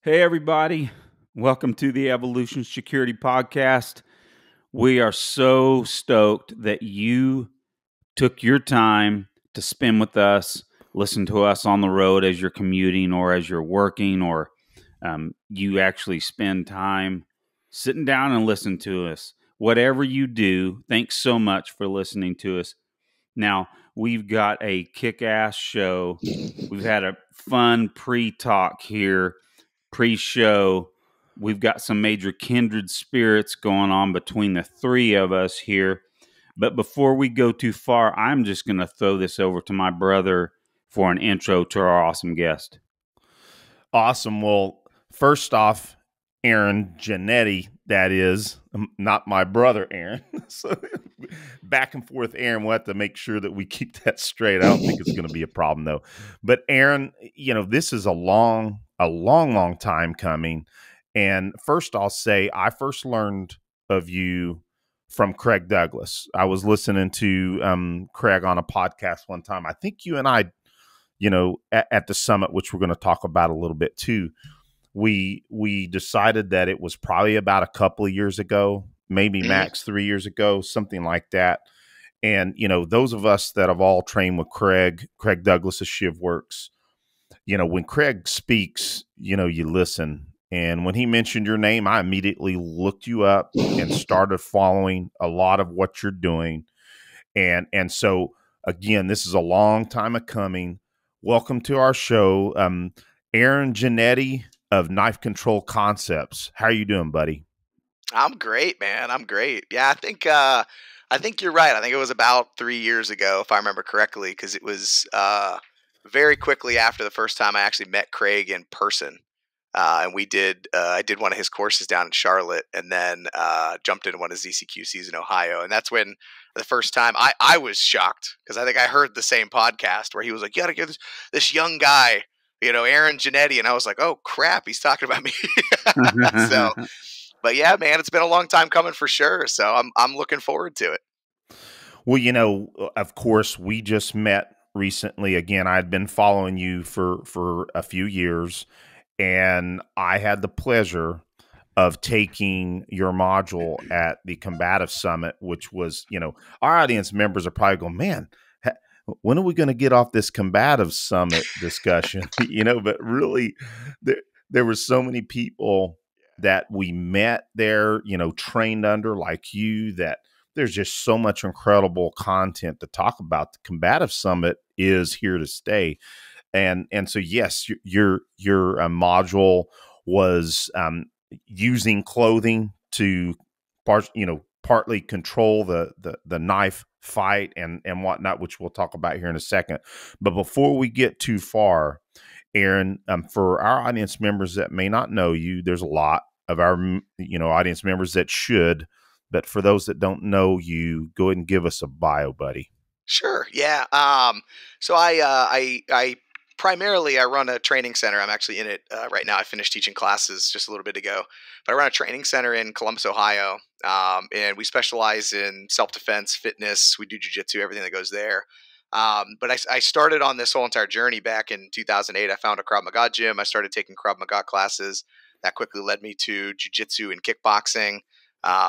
Hey, everybody. Welcome to the Evolution Security Podcast. We are so stoked that you took your time to spend with us, listen to us on the road as you're commuting or as you're working, or you actually spend time sitting down and listen to us. Whatever you do, thanks so much for listening to us. Now, we've got a kick-ass show. We've had a fun pre-talk here. Pre-show, we've got some major kindred spirits going on between the three of us here. But before we go too far, I'm just going to throw this over to my brother for an intro to our awesome guest. Awesome. Well, first off, Aaron Jannetti, that is, not my brother Aaron. So back and forth, Aaron, we'll have to make sure that we keep that straight. I don't think it's going to be a problem, though. But Aaron, this is a long time coming. And first I'll say I first learned of you from Craig Douglas. I was listening to Craig on a podcast one time. I think you and I, at the summit, which we're going to talk about a little bit too, we decided that it was probably about a couple of years ago, maybe max 3 years ago, something like that. And, those of us that have all trained with Craig Douglas of ShivWorks, when Craig speaks, you listen. And when he mentioned your name, I immediately looked you up and started following a lot of what you're doing. And so, again, this is a long time coming. Welcome to our show. Aaron Jannetti of Knife Control Concepts. How are you doing, buddy? I'm great, man. I'm great. Yeah, I think you're right. I think it was about 3 years ago, if I remember correctly, because it was very quickly after the first time I actually met Craig in person. And I did one of his courses down in Charlotte, and then jumped into one of ZCQCs in Ohio. And that's when the first time I was shocked, because I think I heard the same podcast where he was like, "You got to give this young guy, Aaron Jannetti," and I was like, "Oh crap, he's talking about me." So, but yeah, man, it's been a long time coming for sure. So I'm looking forward to it. Well, of course, we just met recently. Again, I'd been following you for a few years, and I had the pleasure of taking your module at the Combatives Summit, which was, our audience members are probably going, "Man, when are we going to get off this Combatives Summit discussion?" But really, there were so many people that we met there, trained under like you, that there's just so much incredible content to talk about. The Combatives Summit is here to stay. And so, yes, your module was using clothing to partly control the knife fight and whatnot, which we'll talk about here in a second. But before we get too far, Aaron, for our audience members that may not know you, there's a lot of our audience members that should, but for those that don't know you, go ahead and give us a bio, buddy. Sure. Yeah. So I primarily I run a training center. I'm actually in it right now. I finished teaching classes just a little bit ago, but I run a training center in Columbus, Ohio, and we specialize in self-defense, fitness. We do JiuJitsu, everything that goes there. But I started on this whole entire journey back in 2008. I found a Krav Maga gym. I started taking Krav Maga classes. That quickly led me to jiu-jitsu and kickboxing.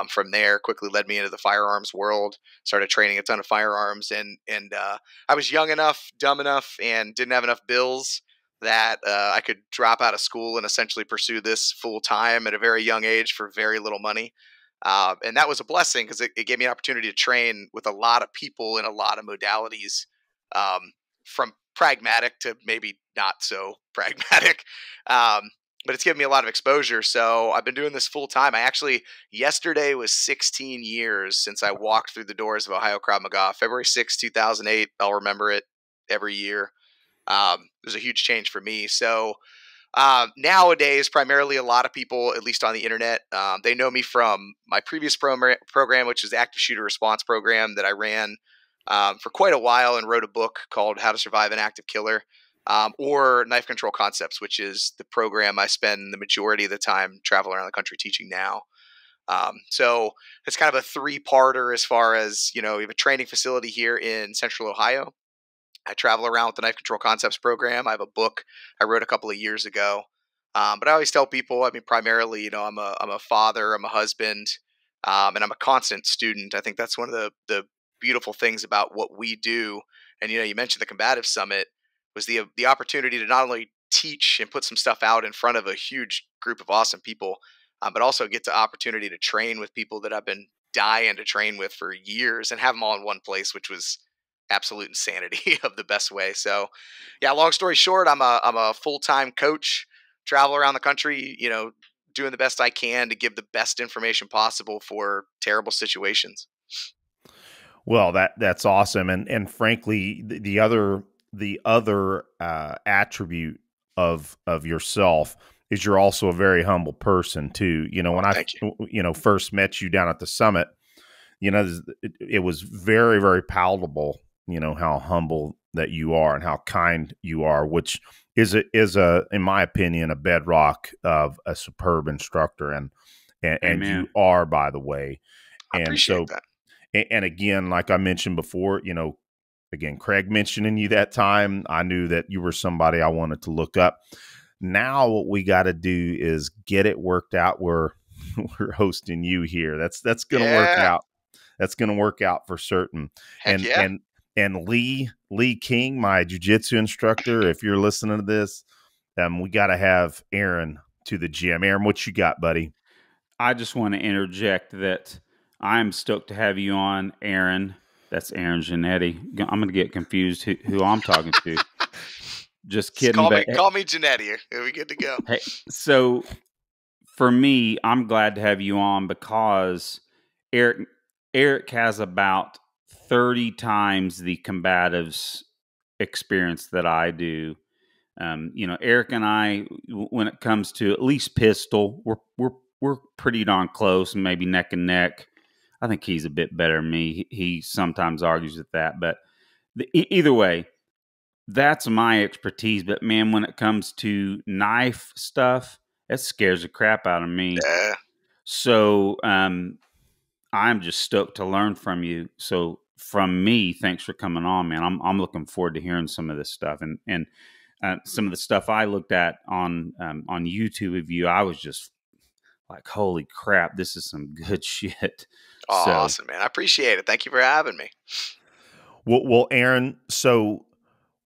From there, quickly led me into the firearms world. Started training a ton of firearms, and I was young enough, dumb enough, and didn't have enough bills that I could drop out of school and essentially pursue this full time at a very young age for very little money. And that was a blessing, because it gave me an opportunity to train with a lot of people in a lot of modalities, from pragmatic to maybe not so pragmatic. But it's given me a lot of exposure. So I've been doing this full time. Yesterday was 16 years since I walked through the doors of Ohio Krav Maga. February 6, 2008. I'll remember it every year. It was a huge change for me. So nowadays, primarily a lot of people, at least on the internet, they know me from my previous program, which is the Active Shooter Response Program that I ran for quite a while and wrote a book called How to Survive an Active Killer. Or Knife Control Concepts, which is the program I spend the majority of the time traveling around the country teaching now. So it's kind of a three-parter as far as, we have a training facility here in Central Ohio. I travel around with the Knife Control Concepts program. I have a book I wrote a couple of years ago. But I always tell people, I mean, primarily, I'm a father, I'm a husband, and I'm a constant student. I think that's one of the beautiful things about what we do. And you mentioned the Combative Summit was the opportunity to not only teach and put some stuff out in front of a huge group of awesome people, but also get the opportunity to train with people that I've been dying to train with for years and have them all in one place, which was absolute insanity of the best way. So, yeah, long story short, I'm a full-time coach, travel around the country, doing the best I can to give the best information possible for terrible situations. Well, that's awesome, and frankly, the other attribute of yourself is you're also a very humble person too. When I Thank you. first met you down at the summit, it was very, very palatable. How humble that you are and how kind you are, which is in my opinion, a bedrock of a superb instructor, and Amen. you are, by the way. I And appreciate so, that. and again, like I mentioned before, again, Craig mentioning you that time, I knew that you were somebody I wanted to look up. Now, what we got to do is get it worked out where we're hosting you here. That's going to work Yeah. out. That's going to work out for certain. Heck And yeah. and and Lee King, my jiu-jitsu instructor, if you're listening to this, we got to have Aaron to the gym. Aaron, what you got, buddy? I just want to interject that I'm stoked to have you on, Aaron. That's Aaron Jannetti. I'm going to get confused who I'm talking to. Just Just kidding. But call me Jannetti. Are we good to go? hey, so for me, I'm glad to have you on because Eric has about 30 times the combatives experience that I do. Eric and I, when it comes to at least pistol, we're pretty darn close, maybe neck and neck. I think he's a bit better than me. He sometimes argues with that, but either way, that's my expertise. But man, when it comes to knife stuff, that scares the crap out of me. Yeah. So I'm just stoked to learn from you. So from me, thanks for coming on, man. I'm looking forward to hearing some of this stuff and some of the stuff I looked at on YouTube of you. I was just like, holy crap, this is some good shit. So Awesome, man. I appreciate it. Thank you for having me. Well, Aaron, so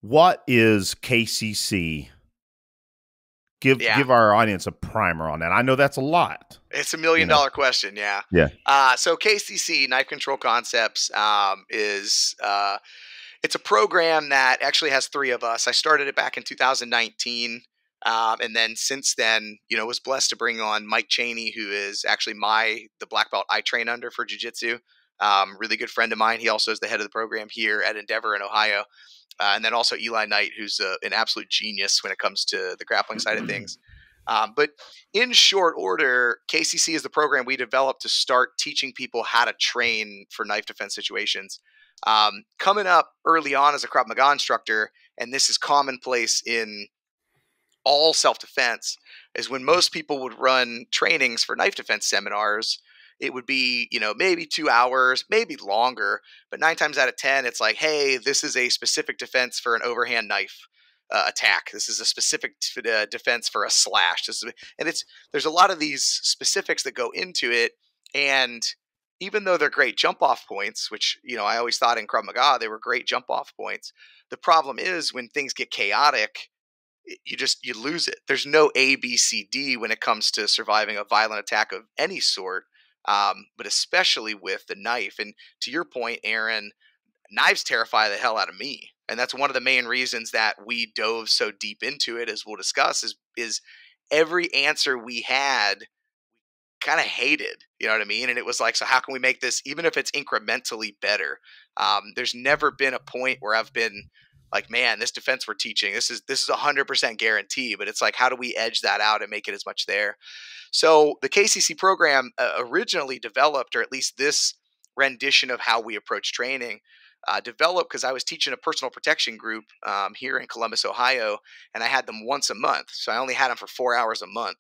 what is KCC? Yeah. Give our audience a primer on that. I know that's a lot. It's $1 million question. Yeah. Yeah. So KCC, Knife Control Concepts, is it's a program that actually has three of us. I started it back in 2019. And then since then, was blessed to bring on Mike Cheney, who is actually the black belt I train under for jiu-jitsu. Really good friend of mine. He also is the head of the program here at Endeavor in Ohio. And then also Eli Knight, who's an absolute genius when it comes to the grappling side of things. But in short order, KCC is the program we developed to start teaching people how to train for knife defense situations. Coming up early on as a Krav Maga instructor, and this is commonplace in all self-defense, is when most people would run trainings for knife defense seminars, it would be, maybe 2 hours, maybe longer, but 9 times out of 10, it's like, hey, this is a specific defense for an overhand knife attack. This is a specific defense for a slash. There's a lot of these specifics that go into it, and even though they're great jump-off points, which, I always thought in Krav Maga, they were great jump-off points, the problem is when things get chaotic, you lose it. There's no A, B, C, D when it comes to surviving a violent attack of any sort, but especially with the knife. And to your point, Aaron, knives terrify the hell out of me. And that's one of the main reasons that we dove so deep into it, as we'll discuss, is every answer we had kind of hated, you know what I mean? And it was like, so how can we make this, even if it's incrementally better? There's never been a point where I've been like, man, this defense we're teaching, this is 100% guarantee, but it's like, how do we edge that out and make it as much there? So the KCC program originally developed, or at least this rendition of how we approach training, developed because I was teaching a personal protection group here in Columbus, Ohio, and I had them once a month. So I only had them for 4 hours a month.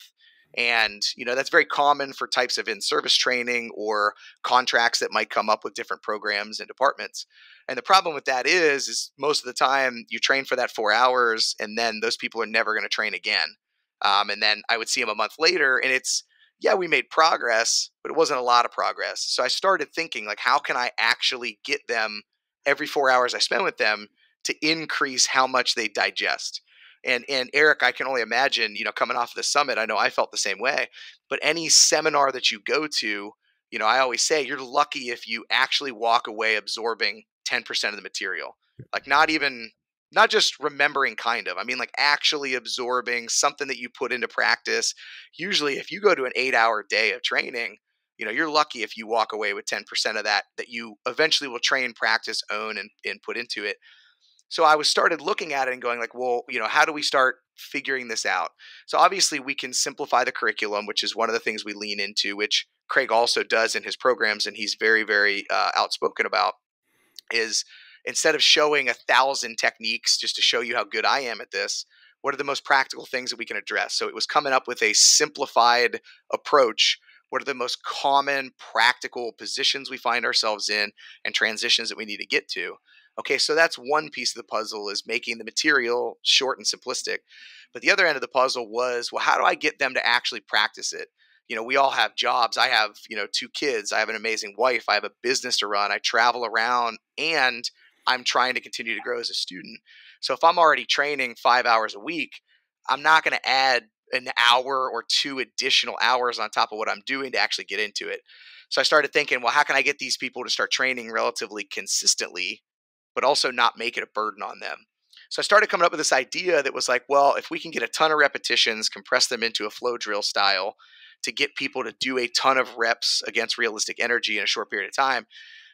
And, that's very common for types of in-service training or contracts that might come up with different programs and departments. And the problem with that is most of the time you train for that 4 hours and then those people are never going to train again. And then I would see them a month later, and yeah, we made progress, but it wasn't a lot of progress. So I started thinking, like, how can I actually get them every 4 hours I spend with them to increase how much they digest? And Eric, I can only imagine, coming off of the summit, I know I felt the same way. But any seminar that you go to, I always say you're lucky if you actually walk away absorbing 10% of the material. Like not just remembering kind of. I mean, like actually absorbing something that you put into practice. Usually if you go to an 8-hour day of training, you're lucky if you walk away with 10% of that you eventually will train, practice, own, and put into it. So I was started looking at it and going like, well, how do we start figuring this out? So obviously we can simplify the curriculum, which is one of the things we lean into, which Craig also does in his programs, and he's very, very outspoken about, is instead of showing 1,000 techniques just to show you how good I am at this, what are the most practical things that we can address? So it was coming up with a simplified approach. What are the most common practical positions we find ourselves in and transitions that we need to get to? Okay, so that's one piece of the puzzle, is making the material short and simplistic. But the other end of the puzzle was, well, how do I get them to actually practice it? We all have jobs. I have, 2 kids. I have an amazing wife. I have a business to run. I travel around, and I'm trying to continue to grow as a student. So if I'm already training 5 hours a week, I'm not going to add an hour or 2 additional hours on top of what I'm doing to actually get into it. So I started thinking, well, how can I get these people to start training relatively consistently, but also not make it a burden on them? So I started coming up with this idea that was like, well, if we can get a ton of repetitions, compress them into a flow drill style to get people to do a ton of reps against realistic energy in a short period of time,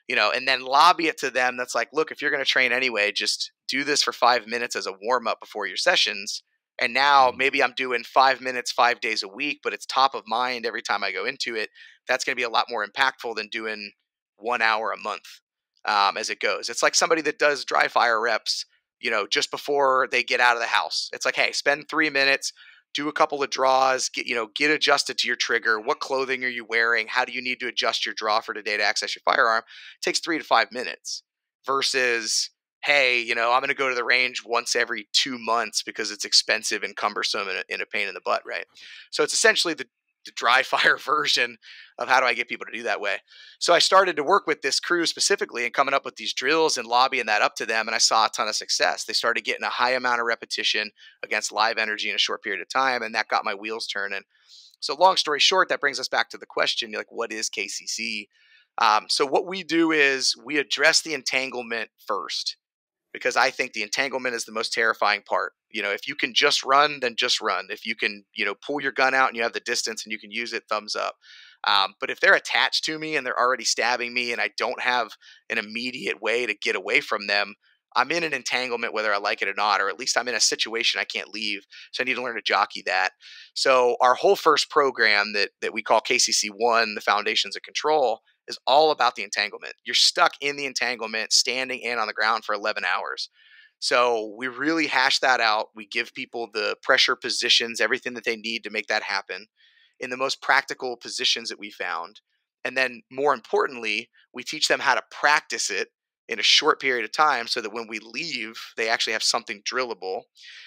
and then lobby it to them. That's like, look, if you're going to train anyway, just do this for 5 minutes as a warm up before your sessions. And now maybe I'm doing 5 minutes, 5 days a week, but it's top of mind every time I go into it. That's going to be a lot more impactful than doing 1 hour a month as it goes. It's like somebody that does dry fire reps, just before they get out of the house. It's like, hey, spend 3 minutes, do a couple of draws, get adjusted to your trigger. What clothing are you wearing? How do you need to adjust your draw for today to access your firearm? It takes 3 to 5 minutes versus, hey, I'm going to go to the range once every 2 months because it's expensive and cumbersome and a pain in the butt, right? So it's essentially the dry fire version of how do I get people to do that way. So I started to work with this crew specifically and coming up with these drills and lobbying that up to them. And I saw a ton of success. They started getting a high amount of repetition against live energy in a short period of time. And that got my wheels turning. So long story short, that brings us back to the question, like, what is KCC? So what we do is we address the entanglement first, because I think the entanglement is the most terrifying part. If you can just run, then just run. If you can, pull your gun out and you have the distance and you can use it, thumbs up. But if they're attached to me and they're already stabbing me and I don't have an immediate way to get away from them, I'm in an entanglement whether I like it or not, or at least I'm in a situation I can't leave. So I need to learn to jockey that. So our whole first program that we call KCC1, the Foundations of Control, is all about the entanglement. You're stuck in the entanglement, standing and on the ground for 11 hours. So we really hash that out. We give people the pressure positions, everything that they need to make that happen in the most practical positions that we found. And then more importantly, we teach them how to practice it in a short period of time so that when we leave, they actually have something drillable.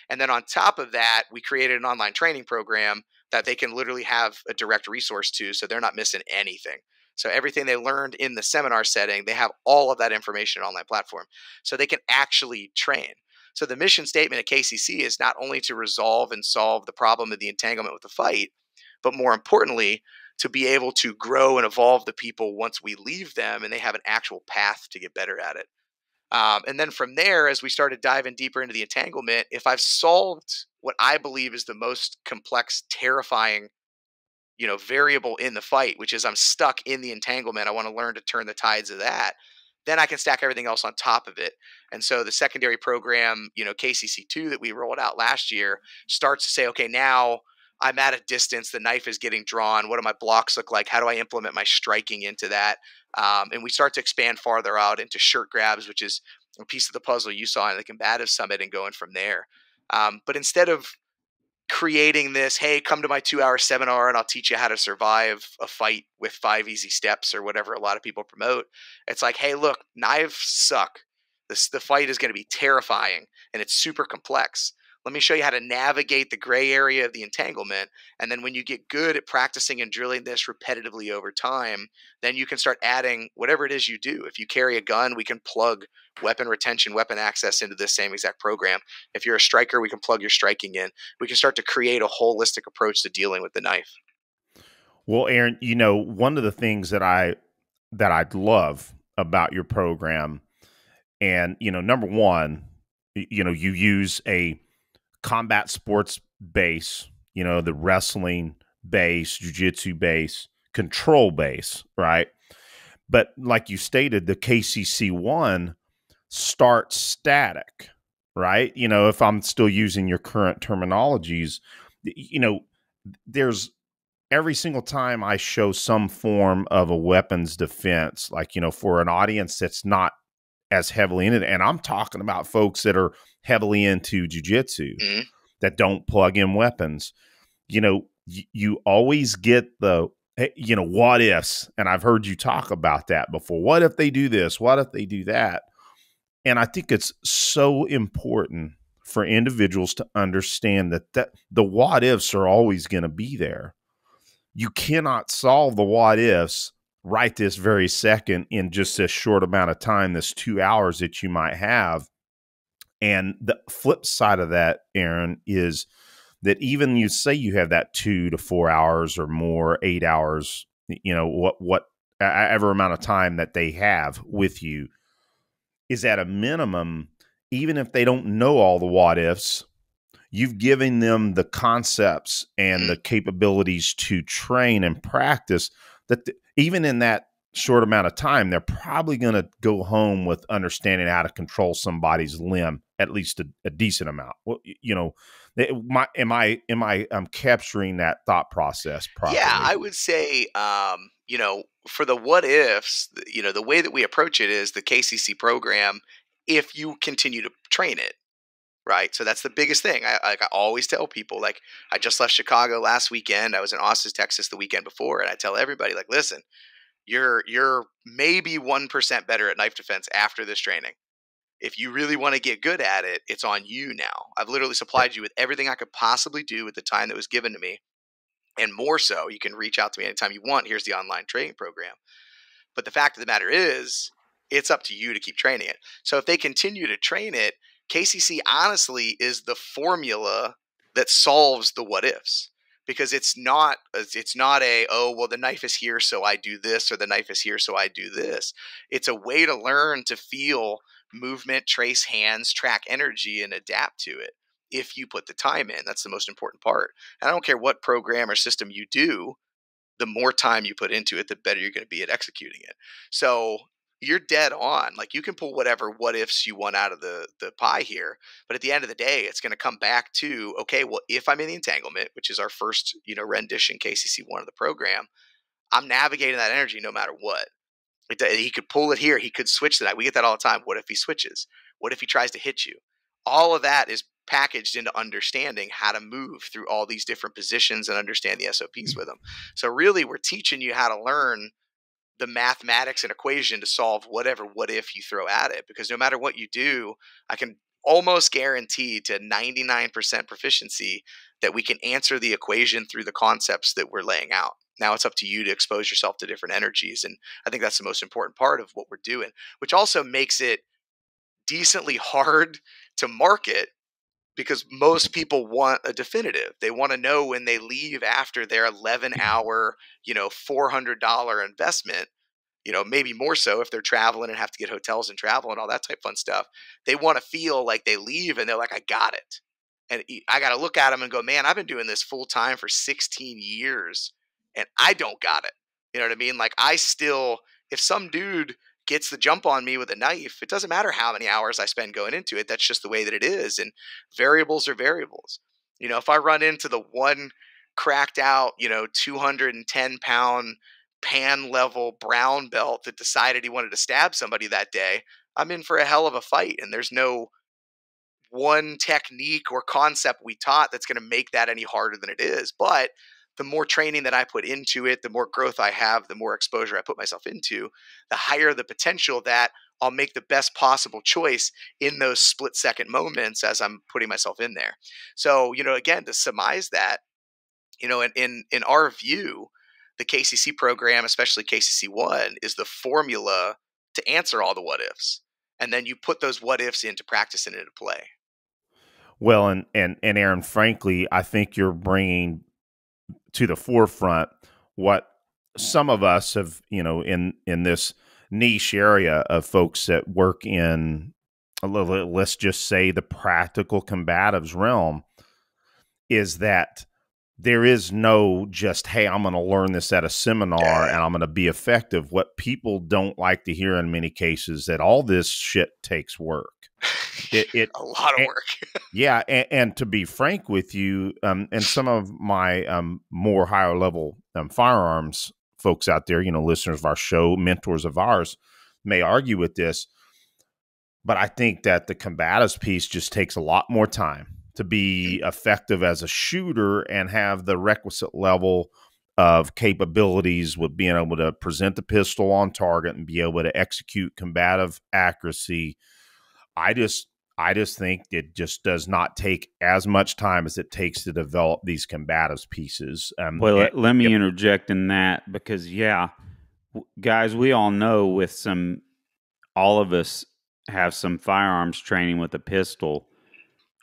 And then on top of that, we created an online training program that they can literally have a direct resource to, so they're not missing anything. So everything they learned in the seminar setting, they have all of that information on an online platform, so they can actually train. So the mission statement at KCC is not only to resolve and solve the problem of the entanglement with the fight, but more importantly, to be able to grow and evolve the people once we leave them and they have an actual path to get better at it. And then from there, as we started diving deeper into the entanglement, if I've solved what I believe is the most complex, terrifying, variable in the fight, which is I'm stuck in the entanglement, I want to learn to turn the tides of that, then I can stack everything else on top of it. And so the secondary program, KCC2 that we rolled out last year, starts to say, okay, now I'm at a distance, the knife is getting drawn. What do my blocks look like? How do I implement my striking into that? And we start to expand farther out into shirt grabs, which is a piece of the puzzle you saw in the Combatives Summit, and going from there. But instead of creating this, hey, come to my 2-hour seminar and I'll teach you how to survive a fight with 5 easy steps or whatever a lot of people promote. It's like, hey, look, knives suck. The fight is going to be terrifying and it's super complex. Let me show you how to navigate the gray area of the entanglement. And then when you get good at practicing and drilling this repetitively over time, then you can start adding whatever it is you do. If you carry a gun, we can plug weapon retention, weapon access into this same exact program. If you're a striker, we can plug your striking in. We can start to create a holistic approach to dealing with the knife. Well, Aaron, one of the things that I love about your program, and number one, you use a combat sports base, the wrestling base, jiu-jitsu base, control base, right? But like you stated, the KCC1 starts static, right? If I'm still using your current terminologies, there's every single time I show some form of a weapons defense, like, for an audience that's not as heavily in it, and I'm talking about folks that are heavily into jiu-jitsu, that don't plug in weapons, you always get the, what ifs. And I've heard you talk about that before. What if they do this? What if they do that? And I think it's so important for individuals to understand that the what ifs are always going to be there. You cannot solve the what ifs right this very second in just this short amount of time, this 2 hours that you might have. And the flip side of that, Aaron, is that even you say you have that 2 to 4 hours or more, 8 hours, whatever amount of time that they have with you, is at a minimum, even if they don't know all the what ifs, you've given them the concepts and the capabilities to train and practice that even in that short amount of time, they're probably going to go home with understanding how to control somebody's limb, at least a decent amount. Well, am I capturing that thought process properly? Yeah, I would say, for the what ifs, the way that we approach it is the KCC program, if you continue to train it. Right. So that's the biggest thing. I always tell people, like, I just left Chicago last weekend. I was in Austin, Texas the weekend before. And I tell everybody, like, listen, you're maybe 1% better at knife defense after this training. If you really want to get good at it, it's on you now. I've literally supplied you with everything I could possibly do with the time that was given to me. And more so, you can reach out to me anytime you want. Here's the online training program. But the fact of the matter is, it's up to you to keep training it. So if they continue to train it, KCC honestly is the formula that solves the what ifs, because it's not a, oh, well, the knife is here, so I do this, or the knife is here, so I do this. It's a way to learn to feel movement, trace hands, track energy, and adapt to it if you put the time in. That's the most important part. And I don't care what program or system you do, the more time you put into it, the better you're going to be at executing it. So you're dead on. Like, you can pull whatever what ifs you want out of the pie here, but at the end of the day, it's going to come back to, okay, well, if I'm in the entanglement, which is our first, rendition KCC1 of the program, I'm navigating that energy no matter what. He could pull it here. He could switch that. We get that all the time. What if he switches? What if he tries to hit you? All of that is packaged into understanding how to move through all these different positions and understand the SOPs with them. So really, we're teaching you how to learn the mathematics and equation to solve whatever what if you throw at it. Because no matter what you do, I can almost guarantee to 99% proficiency that we can answer the equation through the concepts that we're laying out. Now it's up to you to expose yourself to different energies. And I think that's the most important part of what we're doing, which also makes it decently hard to market, because most people want a definitive. They want to know when they leave after their 11-hour, $400 investment, maybe more so if they're traveling and have to get hotels and travel and all that type fun stuff. They want to feel like they leave and they're like, I got it. And I got to look at them and go, man, I've been doing this full time for 16 years and I don't got it. You know what I mean? Like, if some dude gets the jump on me with a knife, it doesn't matter how many hours I spend going into it. That's just the way that it is. And variables are variables. If I run into the one cracked out, 210-pound pan level brown belt that decided he wanted to stab somebody that day, I'm in for a hell of a fight. And there's no one technique or concept we taught that's going to make that any harder than it is. But the more training that I put into it, the more growth I have, the more exposure I put myself into, the higher the potential that I'll make the best possible choice in those split second moments as I'm putting myself in there. So, again, to surmise that, in our view, the KCC program, especially KCC1, is the formula to answer all the what ifs. And then you put those what ifs into practice and into play. Well, and Aaron, frankly, I think you're bringing to the forefront what some of us have, in this niche area of folks that work in, let's just say, the practical combatives realm, is that there is no just, hey, I'm going to learn this at a seminar and I'm going to be effective. What people don't like to hear in many cases, that all this shit takes work. A lot of work. Yeah. And to be frank with you, and some of my more higher level firearms folks out there, listeners of our show, mentors of ours, may argue with this. But I think that the combatives piece just takes a lot more time to be effective as a shooter and have the requisite level of capabilities with being able to present the pistol on target and be able to execute combative accuracy. I just think it just does not take as much time as it takes to develop these combatives pieces. Well, let me interject in that, because, guys, we all know all of us have some firearms training with a pistol.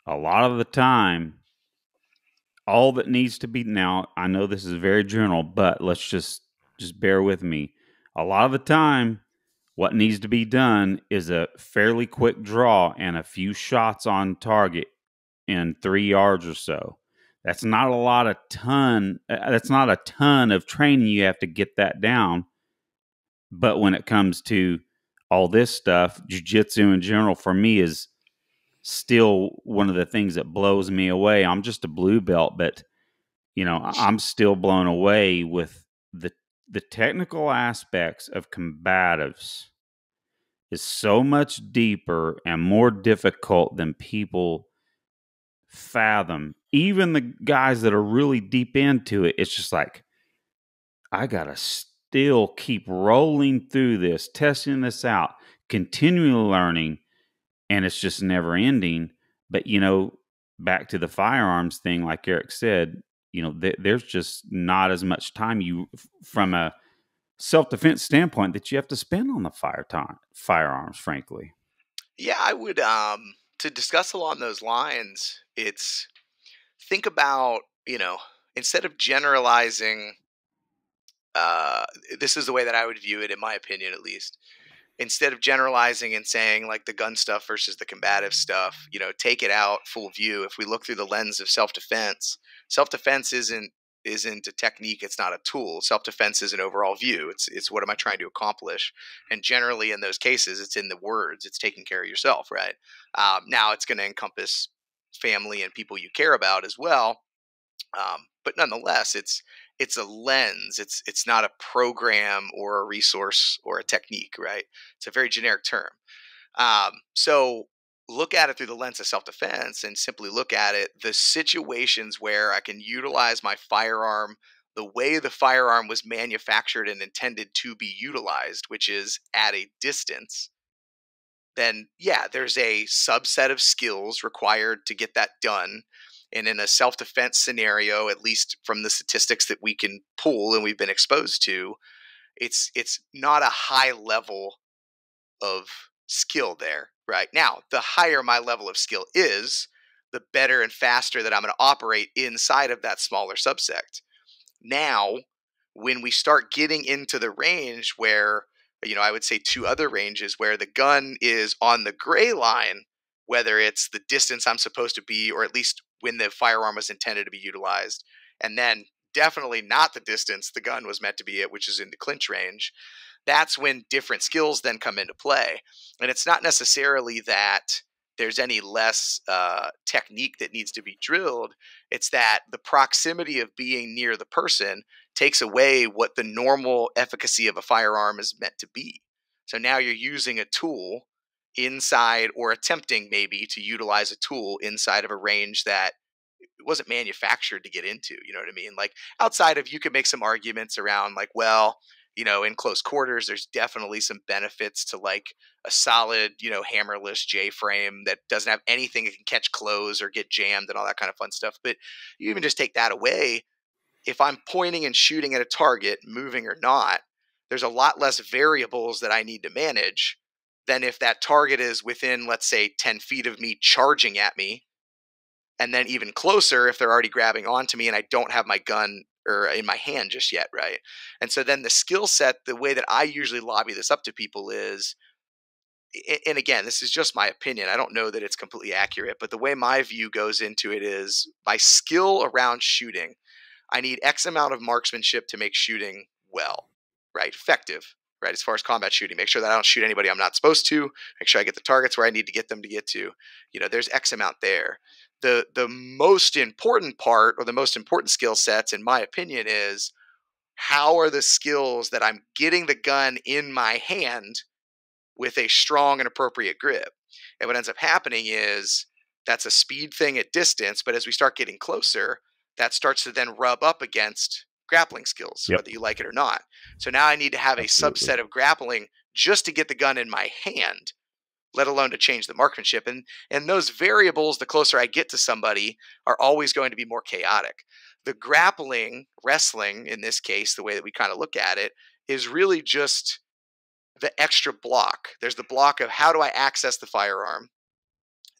A lot of the time, all that needs to be, now, I know this is very general, but let's just bear with me. A lot of the time, what needs to be done is a fairly quick draw and a few shots on target in 3 yards or so. That's not a ton of training. You have to get that down. But when it comes to all this stuff, jiu-jitsu in general, for me, is still one of the things that blows me away. I'm just a blue belt, but I'm still blown away with the technical aspects of combatives is so much deeper and more difficult than people fathom. Even the guys that are really deep into it, it's just like, I gotta still keep rolling through this, testing this out, continually learning, and it's just never ending. But back to the firearms thing, like Eric said, there's just not as much time from a self-defense standpoint that you have to spend on the firearms, frankly. Yeah, I would, to discuss along those lines, think about, instead of generalizing, this is the way that I would view it, in my opinion, at least. Instead of generalizing and saying like the gun stuff versus the combative stuff, take it out full view. If we look through the lens of self-defense, self-defense isn't a technique. It's not a tool. Self-defense is an overall view. It's what am I trying to accomplish? And generally in those cases, it's in the words. It's taking care of yourself, right? Now it's going to encompass family and people you care about as well. But nonetheless, it's a lens. It's not a program or a resource or a technique, right? It's a very generic term. So look at it through the lens of self-defense and simply look at it, the situations where I can utilize my firearm the way the firearm was manufactured and intended to be utilized, which is at a distance. Then there's a subset of skills required to get that done. And in a self-defense scenario, at least from the statistics that we can pull and we've been exposed to, it's not a high level of skill there. Right now, the higher my level of skill is, the better and faster that I'm going to operate inside of that smaller subsect. Now, when we start getting into the range where, I would say 2 other ranges where the gun is on the gray line, whether it's the distance I'm supposed to be, or at least when the firearm was intended to be utilized, and then definitely not the distance the gun was meant to be at, which is in the clinch range, that's when different skills then come into play. And it's not necessarily that there's any less technique that needs to be drilled. It's that the proximity of being near the person takes away what the normal efficacy of a firearm is meant to be. So now you're using a tool inside, or attempting maybe to utilize a tool inside of a range that wasn't manufactured to get into. You know what I mean? Like outside of, you could make some arguments around like, well, in close quarters, there's definitely some benefits to like a solid, hammerless J frame that doesn't have anything that can catch close or get jammed and all that kind of fun stuff. But you even just take that away. If I'm pointing and shooting at a target, moving or not, there's a lot less variables that I need to manage than if that target is within, let's say, 10 feet of me charging at me. And then even closer if they're already grabbing onto me and I don't have my gun or in my hand just yet, right? And so then the skill set, the way that I usually lobby this up to people is, and again, this is just my opinion. I don't know that it's completely accurate, but the way my view goes into it is my skill around shooting. I need X amount of marksmanship to make shooting well, right? Effective, right? As far as combat shooting, make sure that I don't shoot anybody I'm not supposed to. Make sure I get the targets where I need to get them to get to. There's X amount there. The most important part, or the most important skill sets, in my opinion, is how are the skills that I'm getting the gun in my hand with a strong and appropriate grip. And what ends up happening is that's a speed thing at distance, but as we start getting closer, that starts to then rub up against grappling skills, Yep. whether you like it or not. So now I need to have Absolutely. a subset of grappling just to get the gun in my hand, let alone to change the marksmanship. And those variables, the closer I get to somebody, are always going to be more chaotic. The grappling, wrestling in this case, the way that we kind of look at it, is really just the extra block. There's the block of how do I access the firearm?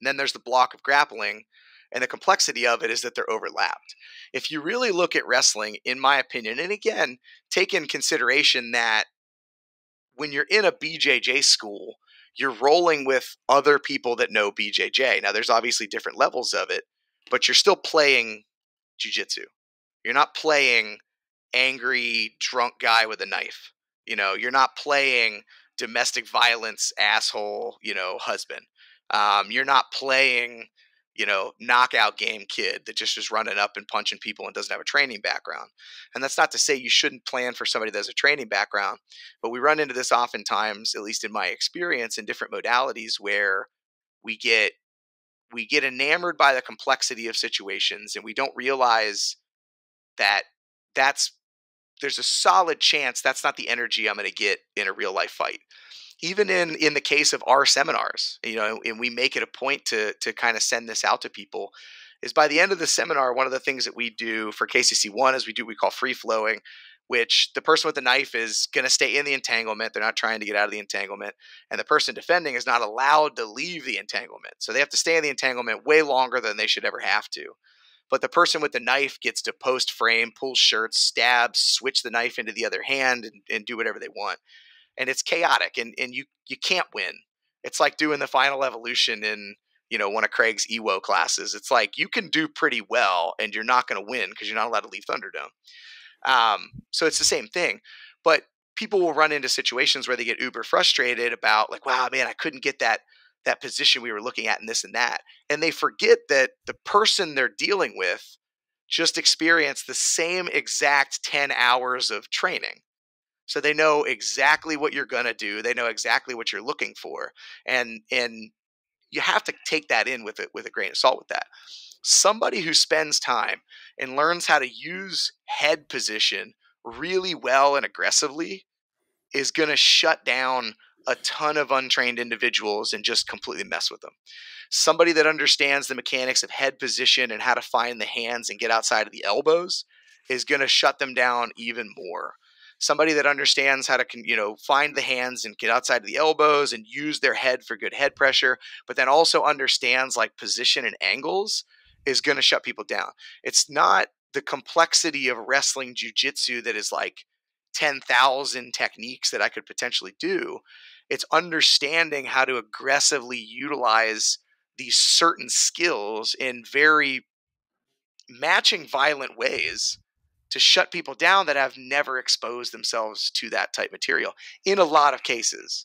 And then there's the block of grappling. And the complexity of it is that they're overlapped. If you really look at wrestling, in my opinion, and again, take in consideration that when you're in a BJJ school, you're rolling with other people that know BJJ. Now, there's obviously different levels of it, but you're still playing jiu-jitsu. You're not playing angry, drunk guy with a knife. You're not playing domestic violence asshole, husband. You're not playing, knockout game kid that just is running up and punching people and doesn't have a training background. And that's not to say you shouldn't plan for somebody that has a training background, but we run into this oftentimes, at least in my experience, in different modalities where we get enamored by the complexity of situations and we don't realize that there's a solid chance that's not the energy I'm going to get in a real life fight. Even in the case of our seminars, and we make it a point to kind of send this out to people, is by the end of the seminar, one of the things that we do for KCC1 is we do what we call free flowing, which the person with the knife is going to stay in the entanglement. They're not trying to get out of the entanglement. And the person defending is not allowed to leave the entanglement. So they have to stay in the entanglement way longer than they should ever have to. But the person with the knife gets to post frame, pull shirts, stab, switch the knife into the other hand, and do whatever they want. And it's chaotic, and you can't win. It's like doing the final evolution in one of Craig's EWO classes. It's like you can do pretty well, and you're not going to win because you're not allowed to leave Thunderdome. So it's the same thing. But people will run into situations where they get uber frustrated about like, wow, man, I couldn't get that position we were looking at and this and that. And they forget that the person they're dealing with just experienced the same exact 10 hours of training. So they know exactly what you're going to do. They know exactly what you're looking for. And you have to take that in with a grain of salt with that. Somebody who spends time and learns how to use head position really well and aggressively is going to shut down a ton of untrained individuals and just completely mess with them. Somebody that understands the mechanics of head position and how to find the hands and get outside of the elbows is going to shut them down even more. Somebody that understands how to, find the hands and get outside of the elbows and use their head for good head pressure, but then also understands like position and angles is going to shut people down. It's not the complexity of wrestling jiu-jitsu that is like 10,000 techniques that I could potentially do. It's understanding how to aggressively utilize these certain skills in very matching violent ways to shut people down that have never exposed themselves to that type material in a lot of cases.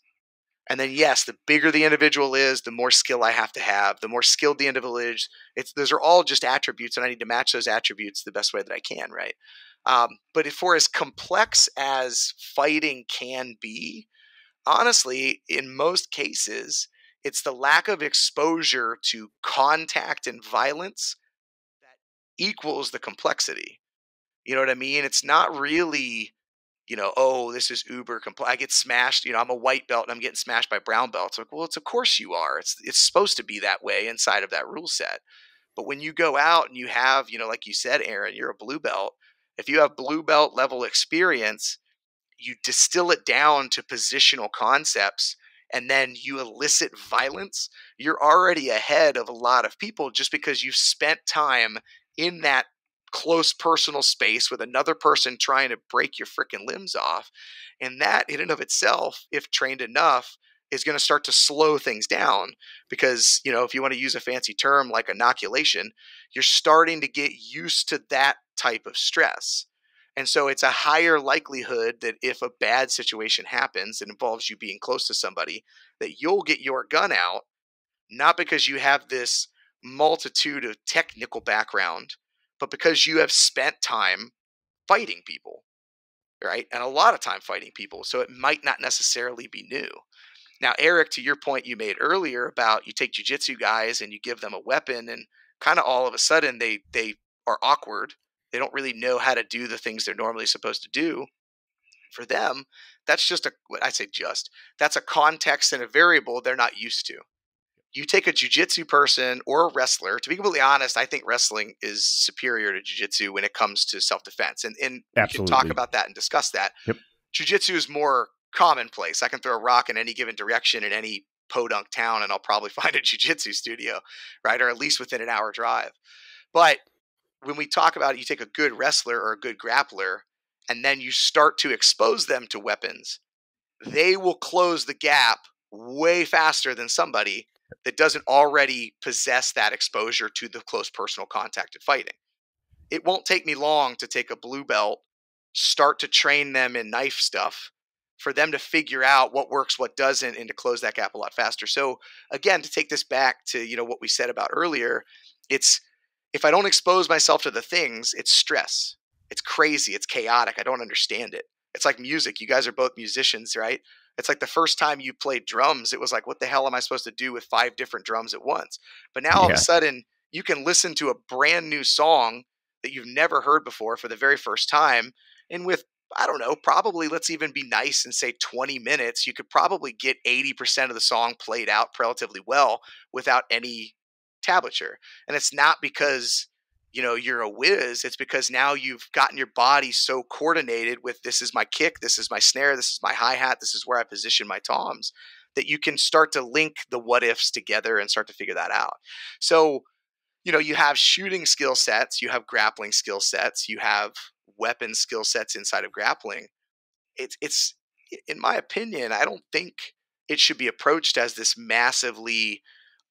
And then, yes, the bigger the individual is, the more skill I have to have, the more skilled the individual is. Those are all just attributes, and I need to match those attributes the best way that I can, right? But for as complex as fighting can be, honestly, in most cases, it's the lack of exposure to contact and violence equals the complexity. You know what I mean? It's not really, oh, this is uber complex. I get smashed. I'm a white belt and I'm getting smashed by brown belts. Like, well, it's of course you are. It's supposed to be that way inside of that rule set. But when you go out and you have, like you said, Aaron, you're a blue belt. If you have blue belt level experience, you distill it down to positional concepts and then you elicit violence, you're already ahead of a lot of people just because you've spent time in that close personal space with another person trying to break your freaking limbs off. And that, in and of itself, if trained enough, is going to start to slow things down because, if you want to use a fancy term like inoculation, you're starting to get used to that type of stress. And so it's a higher likelihood that if a bad situation happens that involves you being close to somebody, that you'll get your gun out, not because you have this multitude of technical background, but because you have spent time fighting people, right? And a lot of time fighting people. So it might not necessarily be new. Now, Eric, to your point you made earlier about you take jiu-jitsu guys and you give them a weapon and kind of all of a sudden they are awkward. They don't really know how to do the things they're normally supposed to do. For them, that's that's a context and a variable they're not used to. You take a jiu-jitsu person or a wrestler, to be completely honest, I think wrestling is superior to jiu-jitsu when it comes to self-defense. And we can talk about that and discuss that. Yep. Jiu-jitsu is more commonplace. I can throw a rock in any given direction in any podunk town and I'll probably find a jiu-jitsu studio, right? Or at least within an hour drive. But when we talk about it, you take a good wrestler or a good grappler and then you start to expose them to weapons, they will close the gap way faster than somebody that doesn't already possess that exposure to the close personal contact of fighting. It won't take me long to take a blue belt, start to train them in knife stuff, for them to figure out what works, what doesn't, and to close that gap a lot faster. So again, to take this back to what we said about earlier, it's if I don't expose myself to the things, it's stress. It's crazy. It's chaotic. I don't understand it. It's like music. You guys are both musicians, right? It's like the first time you played drums, it was like, what the hell am I supposed to do with 5 different drums at once? But now all of a sudden, you can listen to a brand new song that you've never heard before for the very first time. And with, I don't know, probably let's even be nice and say 20 minutes, you could probably get 80% of the song played out relatively well without any tablature. And it's not because you're a whiz. It's because now you've gotten your body so coordinated with this is my kick, this is my snare, this is my hi-hat, this is where I position my toms, that you can start to link the what ifs together and start to figure that out. So, you have shooting skill sets, you have grappling skill sets, you have weapon skill sets inside of grappling. It's in my opinion, I don't think it should be approached as this massively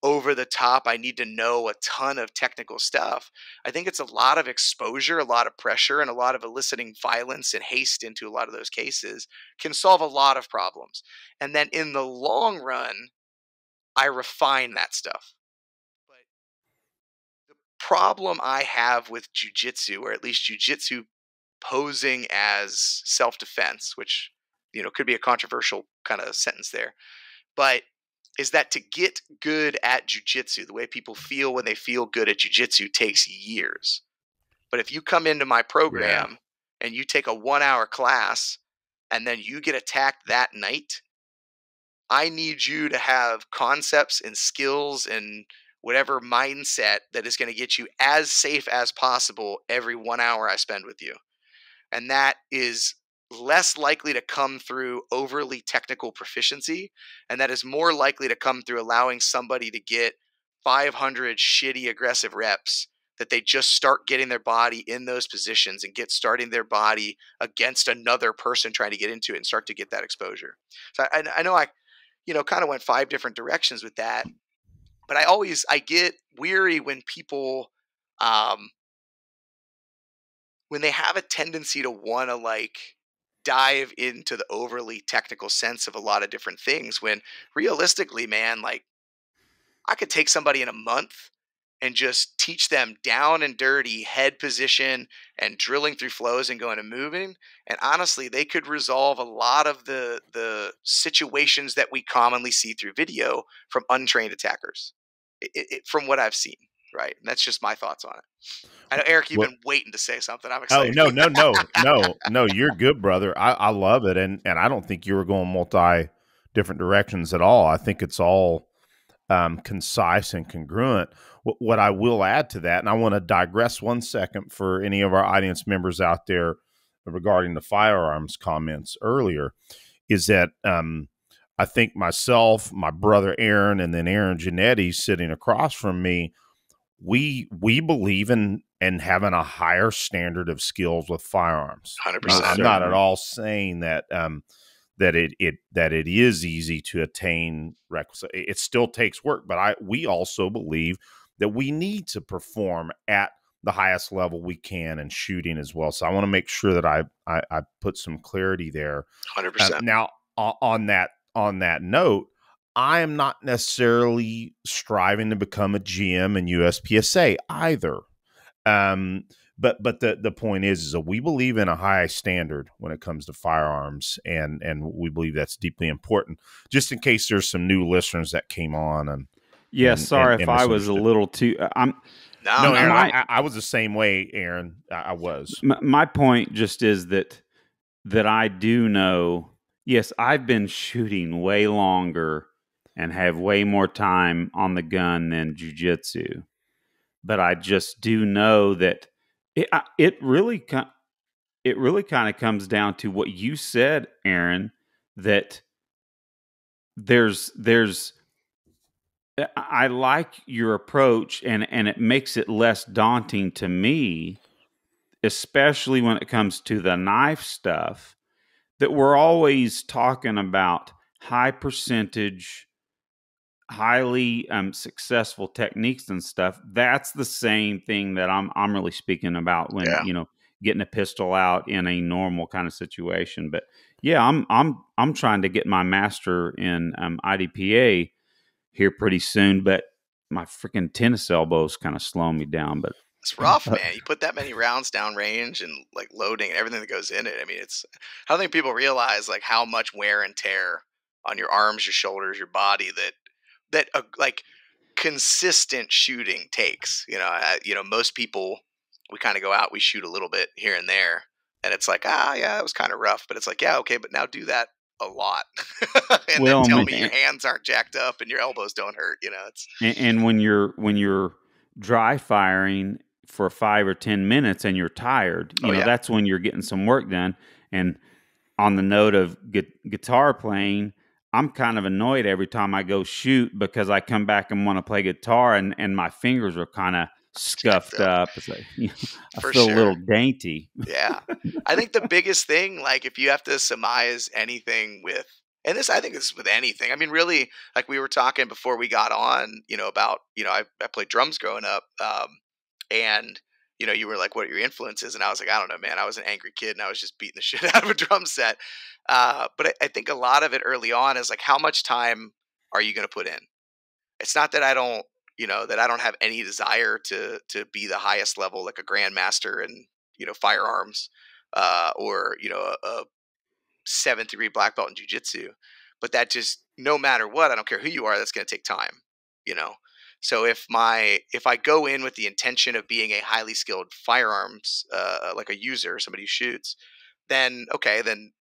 over the top, I need to know a ton of technical stuff. I think it's a lot of exposure, a lot of pressure, and a lot of eliciting violence and haste into a lot of those cases can solve a lot of problems. And then in the long run, I refine that stuff. But the problem I have with jiu-jitsu, or at least jiu-jitsu posing as self-defense, which, could be a controversial kind of sentence there, but is that to get good at jiu-jitsu, the way people feel when they feel good at jiu-jitsu takes years. But if you come into my program and you take a 1-hour class and then you get attacked that night, I need you to have concepts and skills and whatever mindset that is going to get you as safe as possible every 1 hour I spend with you. And that is less likely to come through overly technical proficiency, and that is more likely to come through allowing somebody to get 500 shitty aggressive reps, that they just start getting their body in those positions and get starting their body against another person trying to get into it and start to get that exposure. So I know I kind of went 5 different directions with that, but I get weary when people when they have a tendency to want to dive into the overly technical sense of a lot of different things, when realistically, man, I could take somebody in a month and just teach them down and dirty head position and drilling through flows and going and moving. And honestly, they could resolve a lot of the situations that we commonly see through video from untrained attackers, from what I've seen. right? And that's just my thoughts on it. I know, Eric, you've been waiting to say something. I'm Oh, excited. no, you're good, brother. I love it. And I don't think you were going multi different directions at all. I think it's all concise and congruent. What I will add to that, and I want to digress 1 second for any of our audience members out there regarding the firearms comments earlier, is that I think myself, my brother Aaron, and then Aaron Jannetti sitting across from me, we believe in having a higher standard of skills with firearms. 100%. I'm not at all saying that that it is easy to attain requisite. It still takes work, but we also believe that we need to perform at the highest level we can in shooting as well. So I want to make sure that I put some clarity there. 100%. Now on that note, I am not necessarily striving to become a GM in USPSA either. But the point is that we believe in a high standard when it comes to firearms, and we believe that's deeply important. Just in case there's some new listeners that came on, and sorry if I was a little too. No, Aaron, I was the same way, Aaron. I was. My point just is that I do know. Yes, I've been shooting way longer and have way more time on the gun than jiu-jitsu, but I just do know that it really kind of comes down to what you said, Aaron, that I like your approach, and it makes it less daunting to me, especially when it comes to the knife stuff, that we're always talking about high percentage, highly successful techniques and stuff. That's the same thing that I'm really speaking about when getting a pistol out in a normal kind of situation. But yeah, I'm trying to get my master in IDPA here pretty soon, but my freaking tennis elbows kind of slowing me down. But it's rough, man. You put that many rounds down range and like loading and everything that goes in it. I mean, I don't think people realize like how much wear and tear on your arms, your shoulders, your body that like consistent shooting takes. Most people, we kind of go out, we shoot a little bit here and there, and it's like, yeah, it was kind of rough, but it's like, yeah, okay, but now do that a lot, and then tell me your hands aren't jacked up and your elbows don't hurt. And when you're dry firing for 5 or 10 minutes and you're tired, that's when you're getting some work done. And on the note of guitar playing, I'm kind of annoyed every time I go shoot because I come back and want to play guitar and my fingers are kind of scuffed up. It's like, I feel a little dainty. Yeah. I think the biggest thing, like if you have to surmise anything with, and I think this is with anything. I mean, really, like we were talking before we got on, about, I played drums growing up. And, you were like, what are your influences? And I was like, I don't know, man. I was an angry kid and I was just beating the shit out of a drum set. But I think a lot of it early on is like, how much time are you going to put in? It's not that I don't have any desire to be the highest level, like a grandmaster in, firearms, or, a 7th degree black belt in jiu-jitsu, but that just, no matter what, I don't care who you are, that's going to take time, So if I go in with the intention of being a highly skilled firearms, like a user, somebody who shoots, then, okay, then,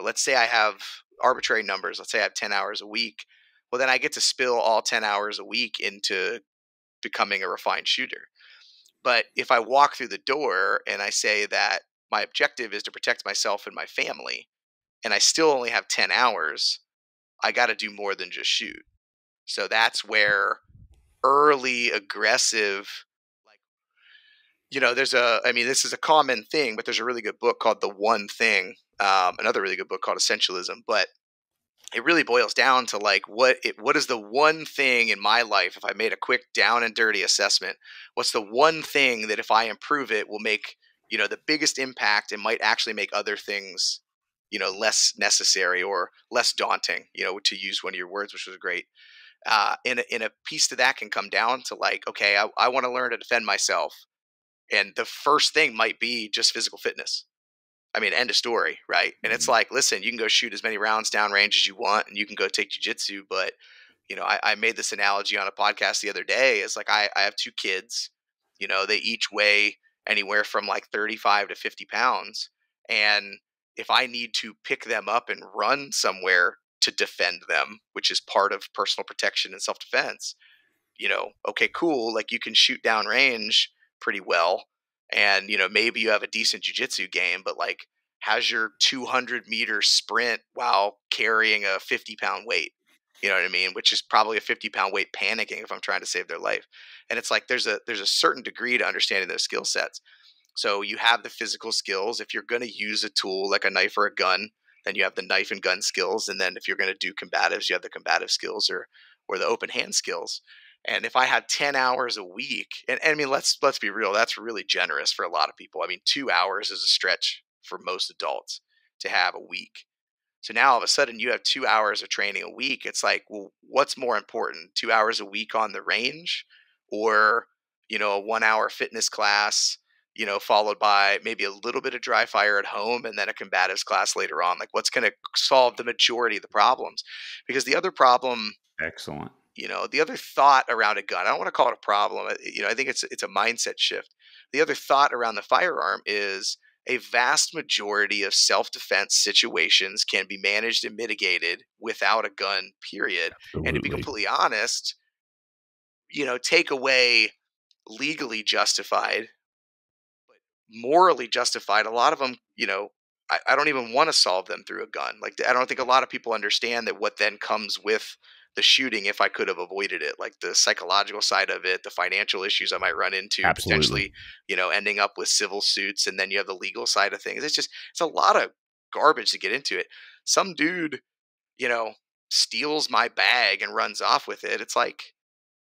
let's say I have arbitrary numbers. Let's say I have 10 hours a week. Well, then I get to spill all 10 hours a week into becoming a refined shooter. But if I walk through the door and I say that my objective is to protect myself and my family, and I still only have 10 hours, I got to do more than just shoot. So that's where early aggressive, like, this is a common thing, but there's a really good book called The One Thing. Another really good book called Essentialism, but it really boils down to like, what is the one thing in my life, if I made a quick down and dirty assessment, what's the one thing that if I improve it will make, the biggest impact and might actually make other things, less necessary or less daunting, to use one of your words, which was great. In a piece to that can come down to like, okay, I want to learn to defend myself. And the first thing might be just physical fitness. I mean, end of story, right? And it's like, listen, you can go shoot as many rounds downrange as you want, and you can go take jiu-jitsu, but I made this analogy on a podcast the other day. It's like I have two kids, they each weigh anywhere from like 35 to 50 pounds. And if I need to pick them up and run somewhere to defend them, which is part of personal protection and self defense, okay, cool. Like you can shoot down range pretty well. And, maybe you have a decent jujitsu game, but like, how's your 200-meter sprint while carrying a 50-pound weight? You know what I mean? Which is probably a 50-pound weight panicking if I'm trying to save their life. And it's like there's a certain degree to understanding those skill sets. So you have the physical skills. If you're going to use a tool like a knife or a gun, then you have the knife and gun skills. And then if you're going to do combatives, you have the combative skills or the open hand skills. And if I had 10 hours a week, and I mean, let's be real, that's really generous for a lot of people. I mean, 2 hours is a stretch for most adults to have a week. So now all of a sudden you have 2 hours of training a week. It's like, well, what's more important? 2 hours a week on the range or, a 1 hour fitness class, followed by maybe a little bit of dry fire at home and then a combatives class later on. Like what's going to solve the majority of the problems? Because the other problem, Excellent. the other thought around a gun, I don't want to call it a problem. I think it's a mindset shift. The other thought around the firearm is a vast majority of self-defense situations can be managed and mitigated without a gun, period. Absolutely. And to be completely honest, take away legally justified, but morally justified. A lot of them, I don't even want to solve them through a gun. Like I don't think a lot of people understand that what then comes with the shooting if I could have avoided it, like the psychological side of it, the financial issues I might run into, Absolutely. potentially, ending up with civil suits, and then you have the legal side of things. It's a lot of garbage to get into it. Some dude, steals my bag and runs off with it. It's like,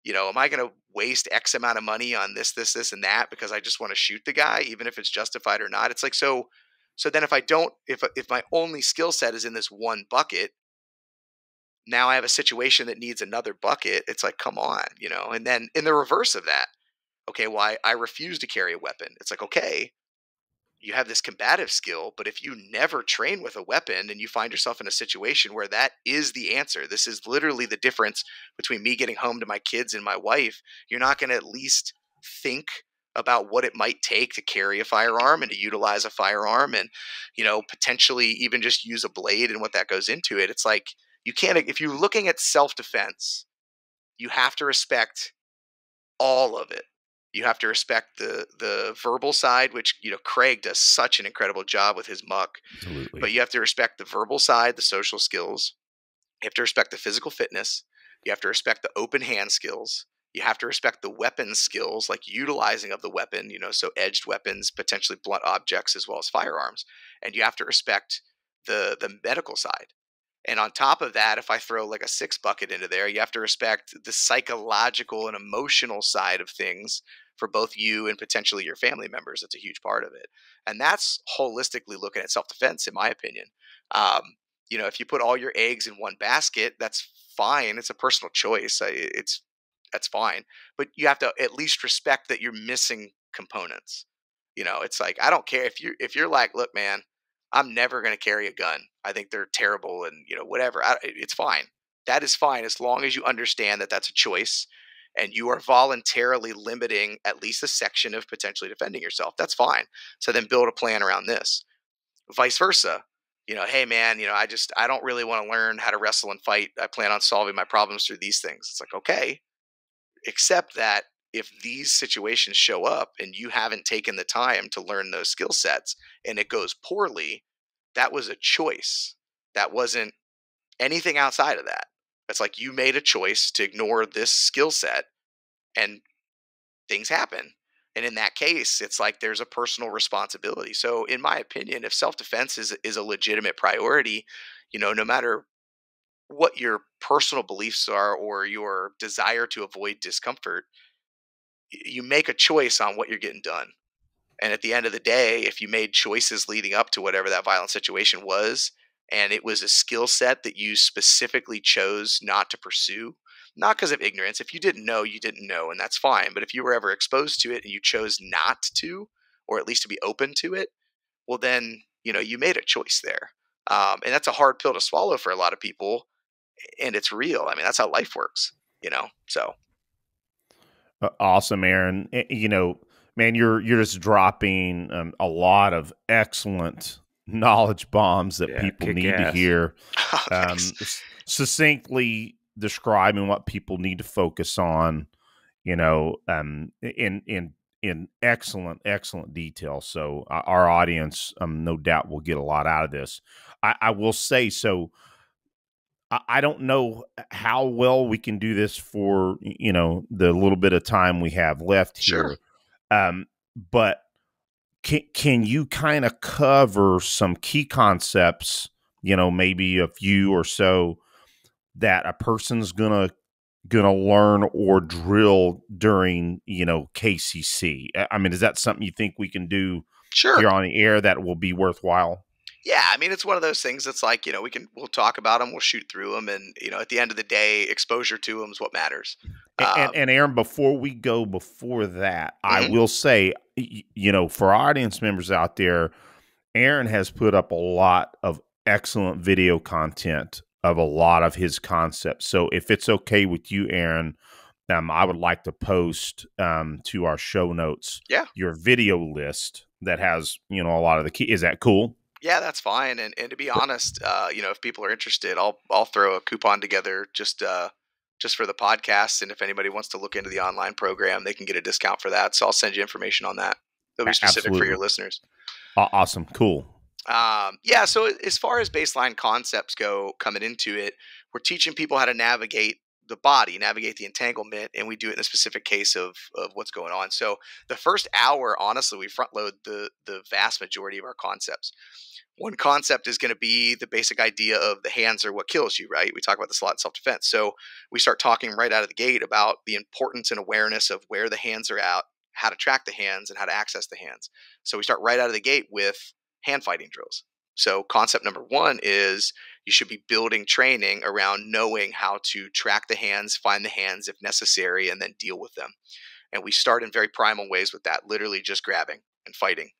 am I going to waste X amount of money on this, and that because I just want to shoot the guy, even if it's justified or not? It's like, so then if I don't, if my only skill set is in this one bucket, now I have a situation that needs another bucket. It's like, come on, and then in the reverse of that, okay, well, I refuse to carry a weapon. It's like, okay, you have this combative skill, but if you never train with a weapon and you find yourself in a situation where that is the answer, this is literally the difference between me getting home to my kids and my wife, you're not going to at least think about what it might take to carry a firearm and to utilize a firearm and, potentially even just use a blade and what that goes into it. It's like, you can't, if you're looking at self-defense, you have to respect all of it. You have to respect the verbal side, which Craig does such an incredible job with his muck. Absolutely. But you have to respect the verbal side, the social skills. You have to respect the physical fitness. You have to respect the open hand skills. You have to respect the weapon skills, like utilizing of the weapon, so edged weapons, potentially blunt objects, as well as firearms. And you have to respect the medical side. And on top of that, if I throw like a 6 bucket into there, you have to respect the psychological and emotional side of things for both you and potentially your family members. That's a huge part of it. And that's holistically looking at self-defense, in my opinion. If you put all your eggs in one basket, that's fine. It's a personal choice. That's fine. But you have to at least respect that you're missing components. It's like, I don't care if you're like, look, man, I'm never going to carry a gun. I think they're terrible and, whatever. It's fine. That is fine as long as you understand that that's a choice and you are voluntarily limiting at least a section of potentially defending yourself. That's fine. So then build a plan around this. Vice versa. Hey man, I don't really want to learn how to wrestle and fight. I plan on solving my problems through these things. It's like, okay, except that if these situations show up and you haven't taken the time to learn those skill sets and it goes poorly, that was a choice. That wasn't anything outside of that. It's like you made a choice to ignore this skill set and things happen. And in that case, it's like there's a personal responsibility. So in my opinion, if self-defense is a legitimate priority, no matter what your personal beliefs are or your desire to avoid discomfort, you make a choice on what you're getting done. And at the end of the day, if you made choices leading up to whatever that violent situation was, and it was a skill set that you specifically chose not to pursue, not because of ignorance. If you didn't know, you didn't know, and that's fine. But if you were ever exposed to it and you chose not to, or at least to be open to it, well, then, you made a choice there. And that's a hard pill to swallow for a lot of people. and it's real. I mean, that's how life works, you know? So. Awesome, Aaron. You know, man, you're just dropping a lot of excellent knowledge bombs that Yeah, people kick need to ass. hear. Thanks. Succinctly describing what people need to focus on. You know, in excellent detail. So our audience, no doubt, will get a lot out of this. I will say so. I don't know how well we can do this for, you know, the little bit of time we have left Sure. here. But can you kind of cover some key concepts, you know, maybe a few or so that a person's gonna learn or drill during, you know, KCC? I mean, is that something you think we can do Sure. here on the air that will be worthwhile? Yeah, I mean, it's one of those things that's like, we'll talk about them, we'll shoot through them, and at the end of the day, exposure to them is what matters. And Aaron, before we go before that, I Mhm. will say, you know, for our audience members out there, Aaron has put up a lot of excellent video content of a lot of his concepts. So if it's okay with you, Aaron, I would like to post to our show notes Yeah. your video list that has, you know, a lot of the key. Is that cool? Yeah, that's fine. And to be honest, if people are interested, I'll throw a coupon together just for the podcast. And if anybody wants to look into the online program, they can get a discount for that. So I'll send you information on that. It'll be specific for your Absolutely. listeners. Awesome. Cool. Yeah. So as far as baseline concepts go, coming into it, we're teaching people how to navigate the body, navigate the entanglement, and we do it in a specific case of what's going on. So the first hour, honestly, we front load the vast majority of our concepts. One concept is going to be the basic idea of the hands are what kills you, right? We talk about this a lot in self-defense. So we start talking right out of the gate about the importance and awareness of where the hands are at, how to track the hands, and how to access the hands. So we start right out of the gate with hand fighting drills. So concept number one is you should be building training around knowing how to track the hands, find the hands if necessary, and then deal with them. And we start in very primal ways with that, literally just grabbing and fighting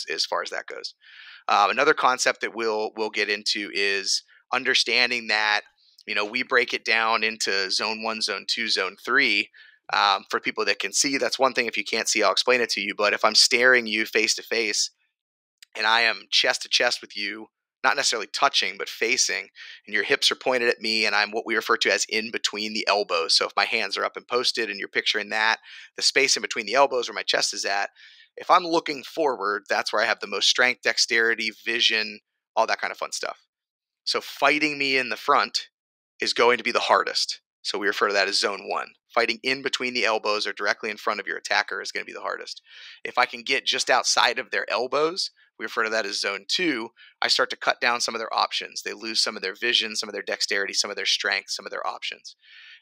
as far as that goes. Another concept that we'll get into is understanding that we break it down into zone 1, zone 2, zone 3. For people that can see, that's one thing. If you can't see, I'll explain it to you. But if I'm staring you face to face and I am chest to chest with you, not necessarily touching, but facing, and your hips are pointed at me, and I'm what we refer to as in between the elbows. So if my hands are up and posted and you're picturing that, the space in between the elbows where my chest is at, if I'm looking forward, that's where I have the most strength, dexterity, vision, all that kind of fun stuff. So fighting me in the front is going to be the hardest. So we refer to that as zone 1. Fighting in between the elbows or directly in front of your attacker is going to be the hardest. If I can get just outside of their elbows, we refer to that as zone 2. I start to cut down some of their options. They lose some of their vision, some of their dexterity, some of their strength, some of their options.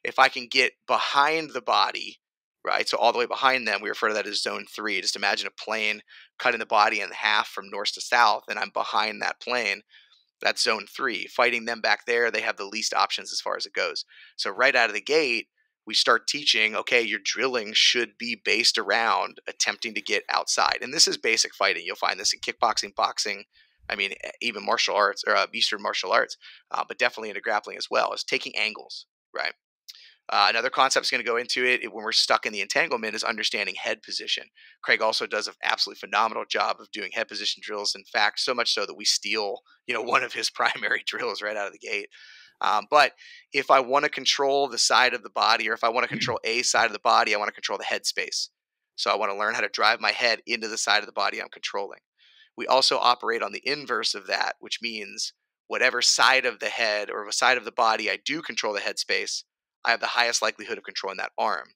If I can get behind the body, right, so all the way behind them, we refer to that as zone 3. Just imagine a plane cutting the body in half from north to south, and I'm behind that plane. That's zone 3. Fighting them back there, they have the least options as far as it goes. So right out of the gate, we start teaching, okay, your drilling should be based around attempting to get outside. And this is basic fighting. You'll find this in kickboxing, boxing, I mean, even martial arts or Eastern martial arts, but definitely into grappling as well, is taking angles, right? Another concept is going to go into it when we're stuck in the entanglement is understanding head position. Craig also does an absolutely phenomenal job of doing head position drills. In fact, so much so that we steal, one of his primary drills right out of the gate. But if I want to control the side of the body, or if I want to control a side of the body, I want to control the head space. So I want to learn how to drive my head into the side of the body I'm controlling. We also operate on the inverse of that, which means whatever side of the head or side of the body I do control the head space, I have the highest likelihood of controlling that arm.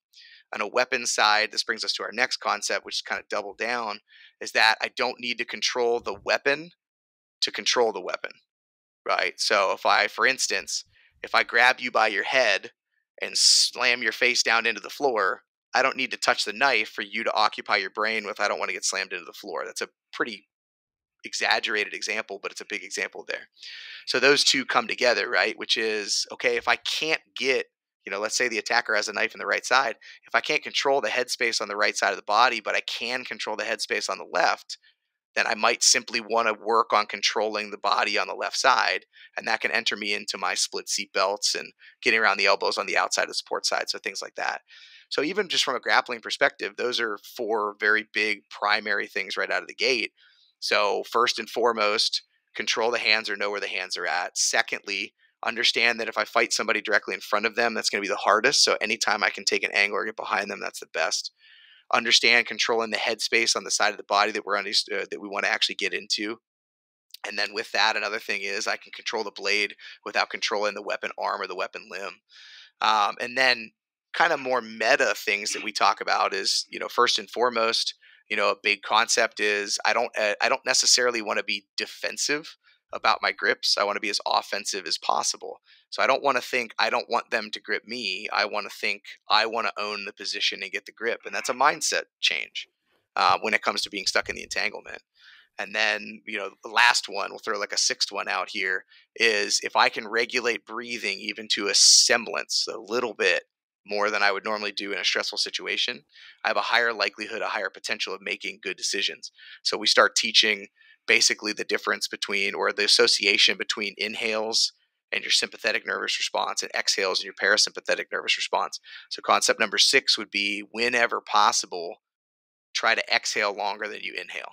On a weapon side, this brings us to our next concept, which is kind of double down, is that I don't need to control the weapon to control the weapon, right? So for instance, if I grab you by your head and slam your face down into the floor, I don't need to touch the knife for you to occupy your brain with I don't want to get slammed into the floor. That's a pretty exaggerated example, but it's a big example there. So those two come together, right? Which is, okay, if I can't get, let's say the attacker has a knife in the right side. If I can't control the headspace on the right side of the body, but I can control the headspace on the left, then I might simply want to work on controlling the body on the left side. And that can enter me into my split seat belts and getting around the elbows on the outside of the support side. So things like that. So even just from a grappling perspective, those are 4 very big primary things right out of the gate. So first and foremost, control the hands or know where the hands are at. Secondly, understand that if I fight somebody directly in front of them, that's going to be the hardest. So anytime I can take an angle or get behind them, that's the best. Understand controlling the headspace on the side of the body that that we want to actually get into. And then with that, another thing is I can control the blade without controlling the weapon arm or the weapon limb. And then kind of more meta things that we talk about is, first and foremost, a big concept is I don't necessarily want to be defensive about my grips. I want to be as offensive as possible. So I don't want to think I don't want them to grip me. I want to think I want to own the position and get the grip. And that's a mindset change when it comes to being stuck in the entanglement. And then, the last one, we'll throw like a 6th one out here, is if I can regulate breathing even to a semblance, a little bit more than I would normally do in a stressful situation, I have a higher likelihood, a higher potential of making good decisions. So we start teaching basically the difference between, or the association between, inhales and your sympathetic nervous response and exhales and your parasympathetic nervous response. So concept number 6 would be, whenever possible, try to exhale longer than you inhale.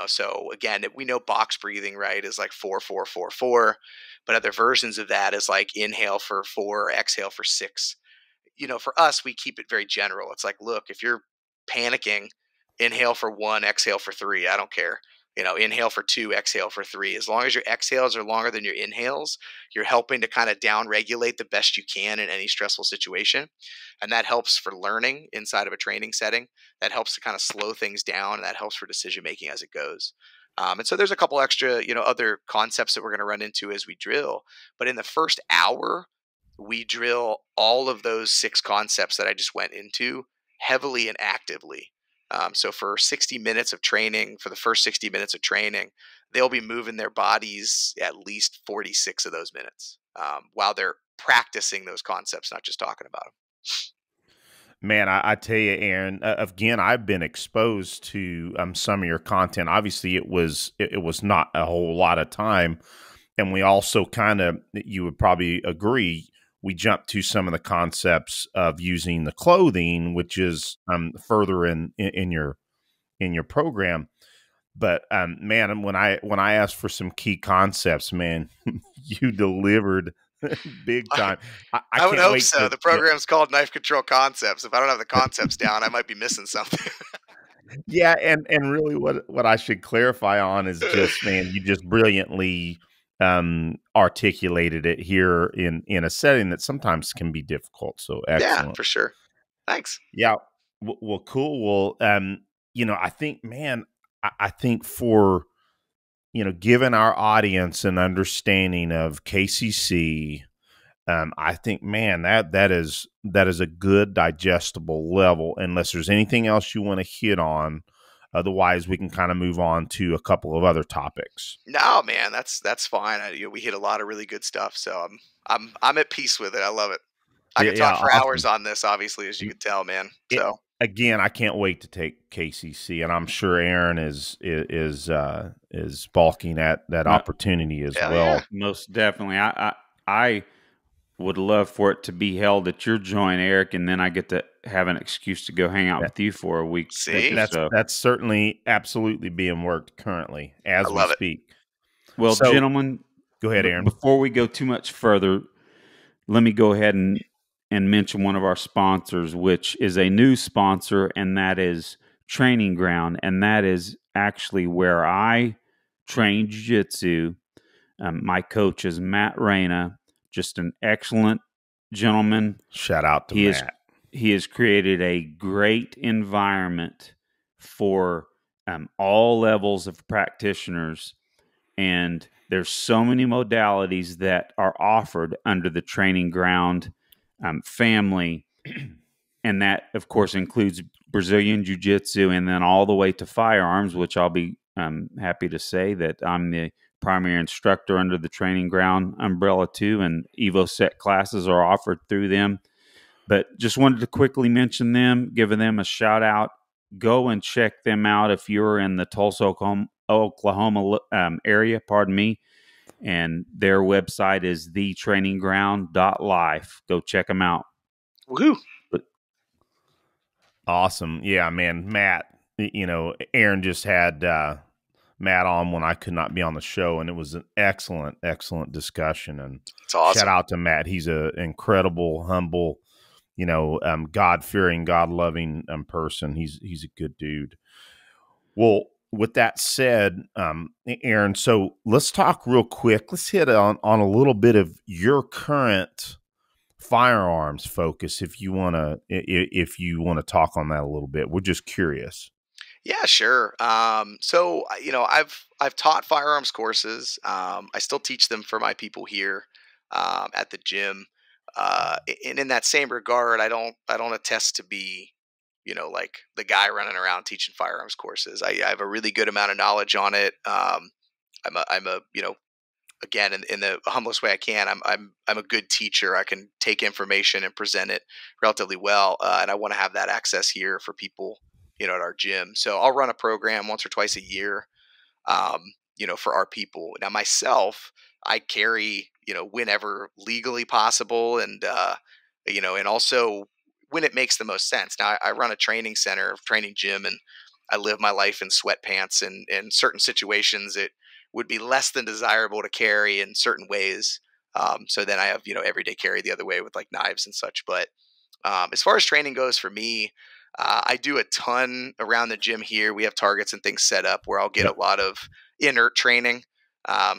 So again, we know box breathing, right, is like 4, 4, 4, 4, but other versions of that is like inhale for 4, exhale for 6. For us, we keep it very general. It's like, look, if you're panicking, inhale for 1, exhale for 3. I don't care. Inhale for 2, exhale for 3. As long as your exhales are longer than your inhales, you're helping to kind of down regulate the best you can in any stressful situation. And that helps for learning inside of a training setting. That helps to kind of slow things down, and that helps for decision making as it goes. And so there's a couple extra, other concepts that we're going to run into as we drill. But in the first hour, we drill all of those 6 concepts that I just went into heavily and actively. So for 60 minutes of training, for the first 60 minutes of training, they'll be moving their bodies at least 46 of those minutes while they're practicing those concepts, not just talking about them. Man, I tell you, Aaron, again, I've been exposed to some of your content. Obviously, it was not a whole lot of time. And we also kind of, you would probably agree, we jumped to some of the concepts of using the clothing, which is further in your program. But man, when I asked for some key concepts, man, you delivered big time. I would hope so. The program's called Knife Control Concepts. If I don't have the concepts down, I might be missing something. Yeah, and really, what I should clarify on is just, man, you just brilliantly articulated it here in a setting that sometimes can be difficult. So excellent. Yeah, for sure. Thanks. Yeah. Well, cool. Well, I think, man, I think for, given our audience an understanding of KCC, I think, man, that is a good digestible level, unless there's anything else you want to hit on. Otherwise, we can kind of move on to a couple of other topics. No, man, that's fine. We hit a lot of really good stuff, so I'm at peace with it. I love it. I could talk for hours on this, obviously, as you can tell, man. So again, I can't wait to take KCC, and I'm sure Aaron is balking at that opportunity as well. Yeah. Most definitely. I would love for it to be held at your joint, Eric, and then I get to have an excuse to go hang out with you for a week. See, that's certainly absolutely being worked currently as we speak. Well, gentlemen, go ahead, Aaron. Before we go too much further, let me go ahead and mention one of our sponsors, which is a new sponsor, and that is Training Ground, and that is actually where I train jiu-jitsu. My coach is Matt Reyna, just an excellent gentleman. Shout out to Matt. He has created a great environment for all levels of practitioners, and there's so many modalities that are offered under the Training Ground family, and that, of course, includes Brazilian Jiu-Jitsu and then all the way to firearms, which I'll be happy to say that I'm the primary instructor under the Training Ground umbrella too, and Evo set classes are offered through them. But just wanted to quickly mention them, giving them a shout out. Go and check them out if you're in the Tulsa, Oklahoma area, pardon me. And their website is thetrainingground.life. Go check them out. Woohoo! Awesome. Yeah, man. Matt, Aaron just had Matt on when I could not be on the show, and it was an excellent, excellent discussion. And It's awesome. shout out to Matt. He's an incredible, humble, God-fearing, God-loving person. He's a good dude. Well, with that said, Aaron, so let's talk real quick. Let's hit on a little bit of your current firearms focus, if you want to talk on that a little bit. We're just curious. Yeah, sure. So I've taught firearms courses. I still teach them for my people here at the gym. And in that same regard, I don't attest to be, like the guy running around teaching firearms courses. I have a really good amount of knowledge on it. I'm a again, in the humblest way I can, I'm a good teacher. I can take information and present it relatively well, and I want to have that access here for people, at our gym. So I'll run a program once or twice a year, for our people. Now myself, I carry, whenever legally possible, and and also when it makes the most sense. Now I run a training center, training gym, and I live my life in sweatpants, and in certain situations it would be less than desirable to carry in certain ways. So then I have, everyday carry the other way with like knives and such. But as far as training goes for me, I do a ton around the gym here. We have targets and things set up where I'll get a lot of inert training.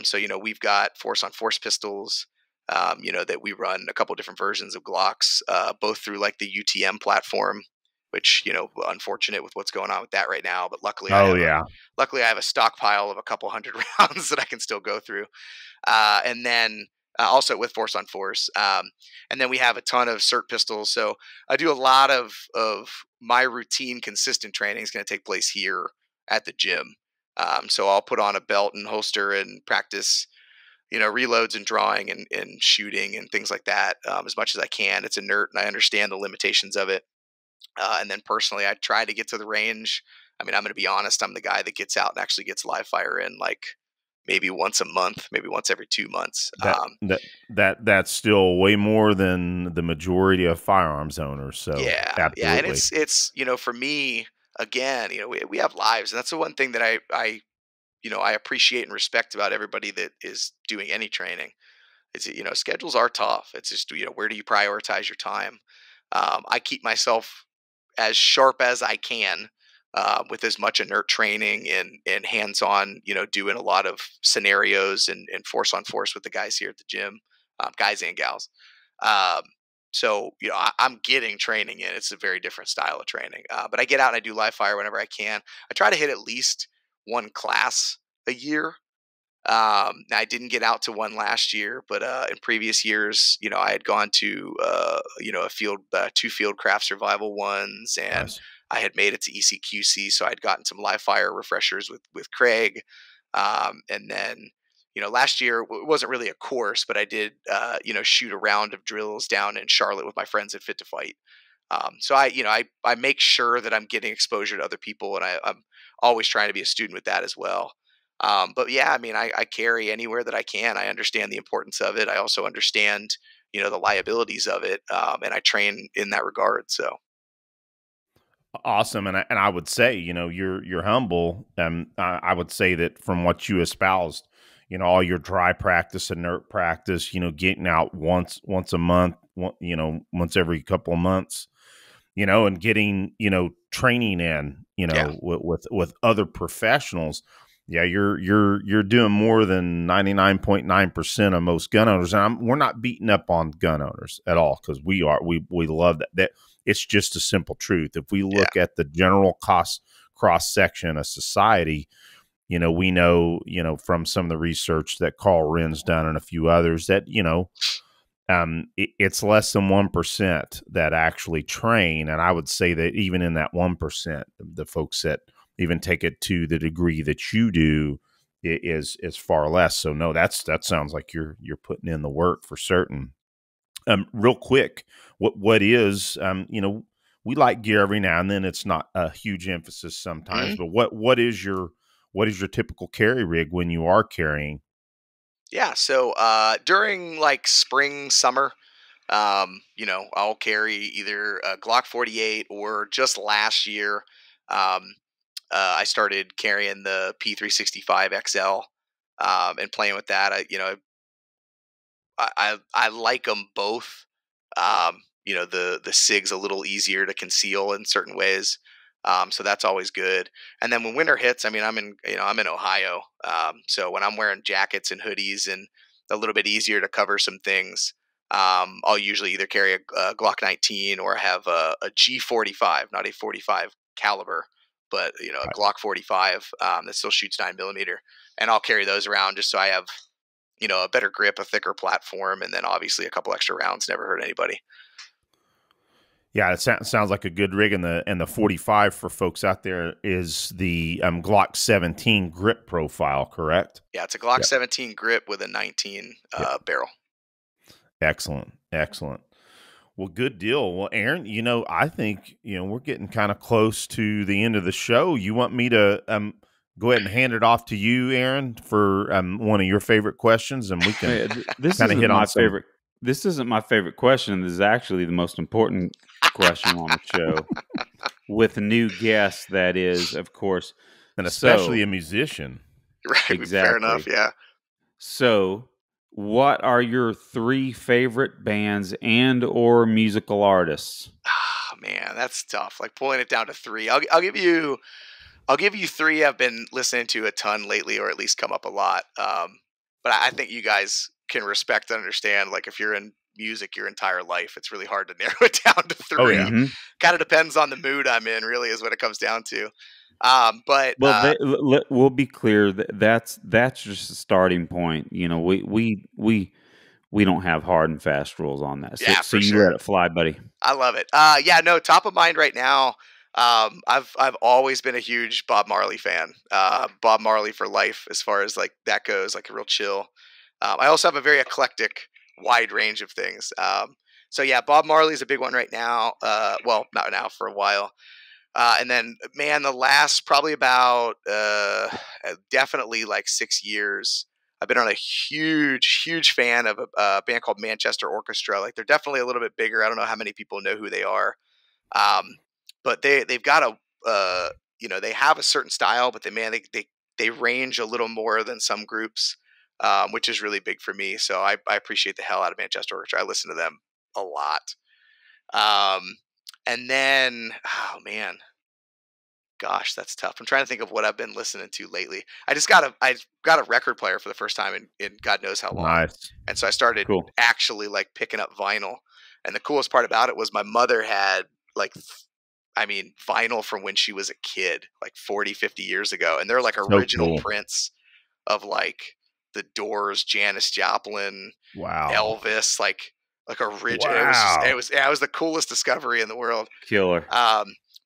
So, we've got force on force pistols, that we run a couple different versions of Glocks, both through like the UTM platform, which, unfortunate with what's going on with that right now. But luckily, luckily I have a stockpile of a couple hundred rounds that I can still go through. And then also with force on force. And then we have a ton of cert pistols. So I do a lot of my routine consistent training is going to take place here at the gym. So I'll put on a belt and holster and practice, reloads and drawing and shooting and things like that as much as I can. It's inert and I understand the limitations of it. And then personally, I try to get to the range. I mean, I'm going to be honest. I'm the guy that gets out and actually gets live fire in like maybe once a month, maybe once every 2 months. That's still way more than the majority of firearms owners. So yeah, absolutely. Yeah, and it's for me again, we have lives, and that's the one thing that I appreciate and respect about everybody that is doing any training. Is schedules are tough. It's just where do you prioritize your time? I keep myself as sharp as I can with as much inert training and hands-on, doing a lot of scenarios and force on force with the guys here at the gym, guys and gals. So, I'm getting training in. It's a very different style of training. But I get out and I do live fire whenever I can. I try to hit at least one class a year. I didn't get out to one last year, but in previous years, I had gone to a field, 2 field craft survival ones, and Nice. I had made it to ECQC, so I'd gotten some live fire refreshers with Craig, and then last year it wasn't really a course, but I did shoot a round of drills down in Charlotte with my friends at Fit to Fight. So I make sure that I'm getting exposure to other people, and I'm always trying to be a student with that as well. But yeah, I mean, I carry anywhere that I can. I understand the importance of it. I also understand, the liabilities of it. And I train in that regard. So. Awesome. And I would say, you're humble. I would say that from what you espoused, all your dry practice, inert practice, getting out once a month, once every couple of months, and getting, training in, with other professionals. Yeah, you're doing more than 99.9% of most gun owners, and we're not beating up on gun owners at all, because we love that. It's just a simple truth. If we look at the general cross section of society, we know from some of the research that Carl Wren's done and a few others that it's less than 1% that actually train, and I would say that even in that 1%, the folks that even take it to the degree that you do is far less. So no, that sounds like you're putting in the work for certain. Real quick, what is we like gear every now and then. It's not a huge emphasis sometimes, but what is your what is your typical carry rig when you are carrying? Yeah, so during like spring, summer, I'll carry either a Glock 48 or just last year, um, I started carrying the P365 XL and playing with that. I like them both. The SIG's a little easier to conceal in certain ways, so that's always good. And then when winter hits, I mean, I'm in Ohio, so when I'm wearing jackets and hoodies and a little bit easier to cover some things, I'll usually either carry a Glock 19 or have a G45, not a 45 caliber, but a Right. Glock 45 that still shoots 9mm, and I'll carry those around just so I have a better grip, a thicker platform, and then obviously a couple extra rounds never hurt anybody. Yeah, it sounds like a good rig. And the 45 for folks out there is the Glock 17 grip profile, correct? Yeah, it's a Glock Yep. 17 grip with a 19 barrel. Excellent. Well, good deal. Well, Aaron, I think, we're getting kind of close to the end of the show. You want me to go ahead and hand it off to you, Aaron, for one of your favorite questions, and we can This kind of isn't hit my on some. favorite. This isn't my favorite question. This is actually the most important question on the show, with new guests. That is, of course, And especially So- a musician. Right. Exactly. Fair enough. Yeah. So, what are your 3 favorite bands and or musical artists? Ah, man, that's tough. Like pulling it down to 3. I'll give you 3 I've been listening to a ton lately, or at least come up a lot. But I think you guys can respect and understand. Like if you're in music your entire life, it's really hard to narrow it down to 3. Oh, yeah. Mhm. Kind of depends on the mood I'm in. Really, is what it comes down to. But Well, we'll be clear. That's just a starting point. We don't have hard and fast rules on that. So, Yeah, so for you sure. let it fly, buddy. I love it. Yeah, no, top of mind right now. I've always been a huge Bob Marley fan. Bob Marley for life, as far as like that goes, like a real chill. I also have a very eclectic, wide range of things. So yeah, Bob Marley is a big one right now. Well, not now, for a while. And then, man, the last probably about definitely like 6 years, I've been on a huge fan of a band called Manchester Orchestra. Like they're definitely a little bit bigger. I don't know how many people know who they are, um, but they've got they have a certain style, but they range a little more than some groups, which is really big for me. So I appreciate the hell out of Manchester Orchestra. I listen to them a lot. And then, oh man, gosh, that's tough. I'm trying to think of what I've been listening to lately. I got a record player for the first time in God knows how long. Nice. And so I started Cool. actually like picking up vinyl. And the coolest part about it was my mother had vinyl from when she was a kid, like 40, 50 years ago. And they're like So original cool. prints of like the Doors, Janis Joplin, Wow. Elvis, like original. Wow. It was the coolest discovery in the world. Killer.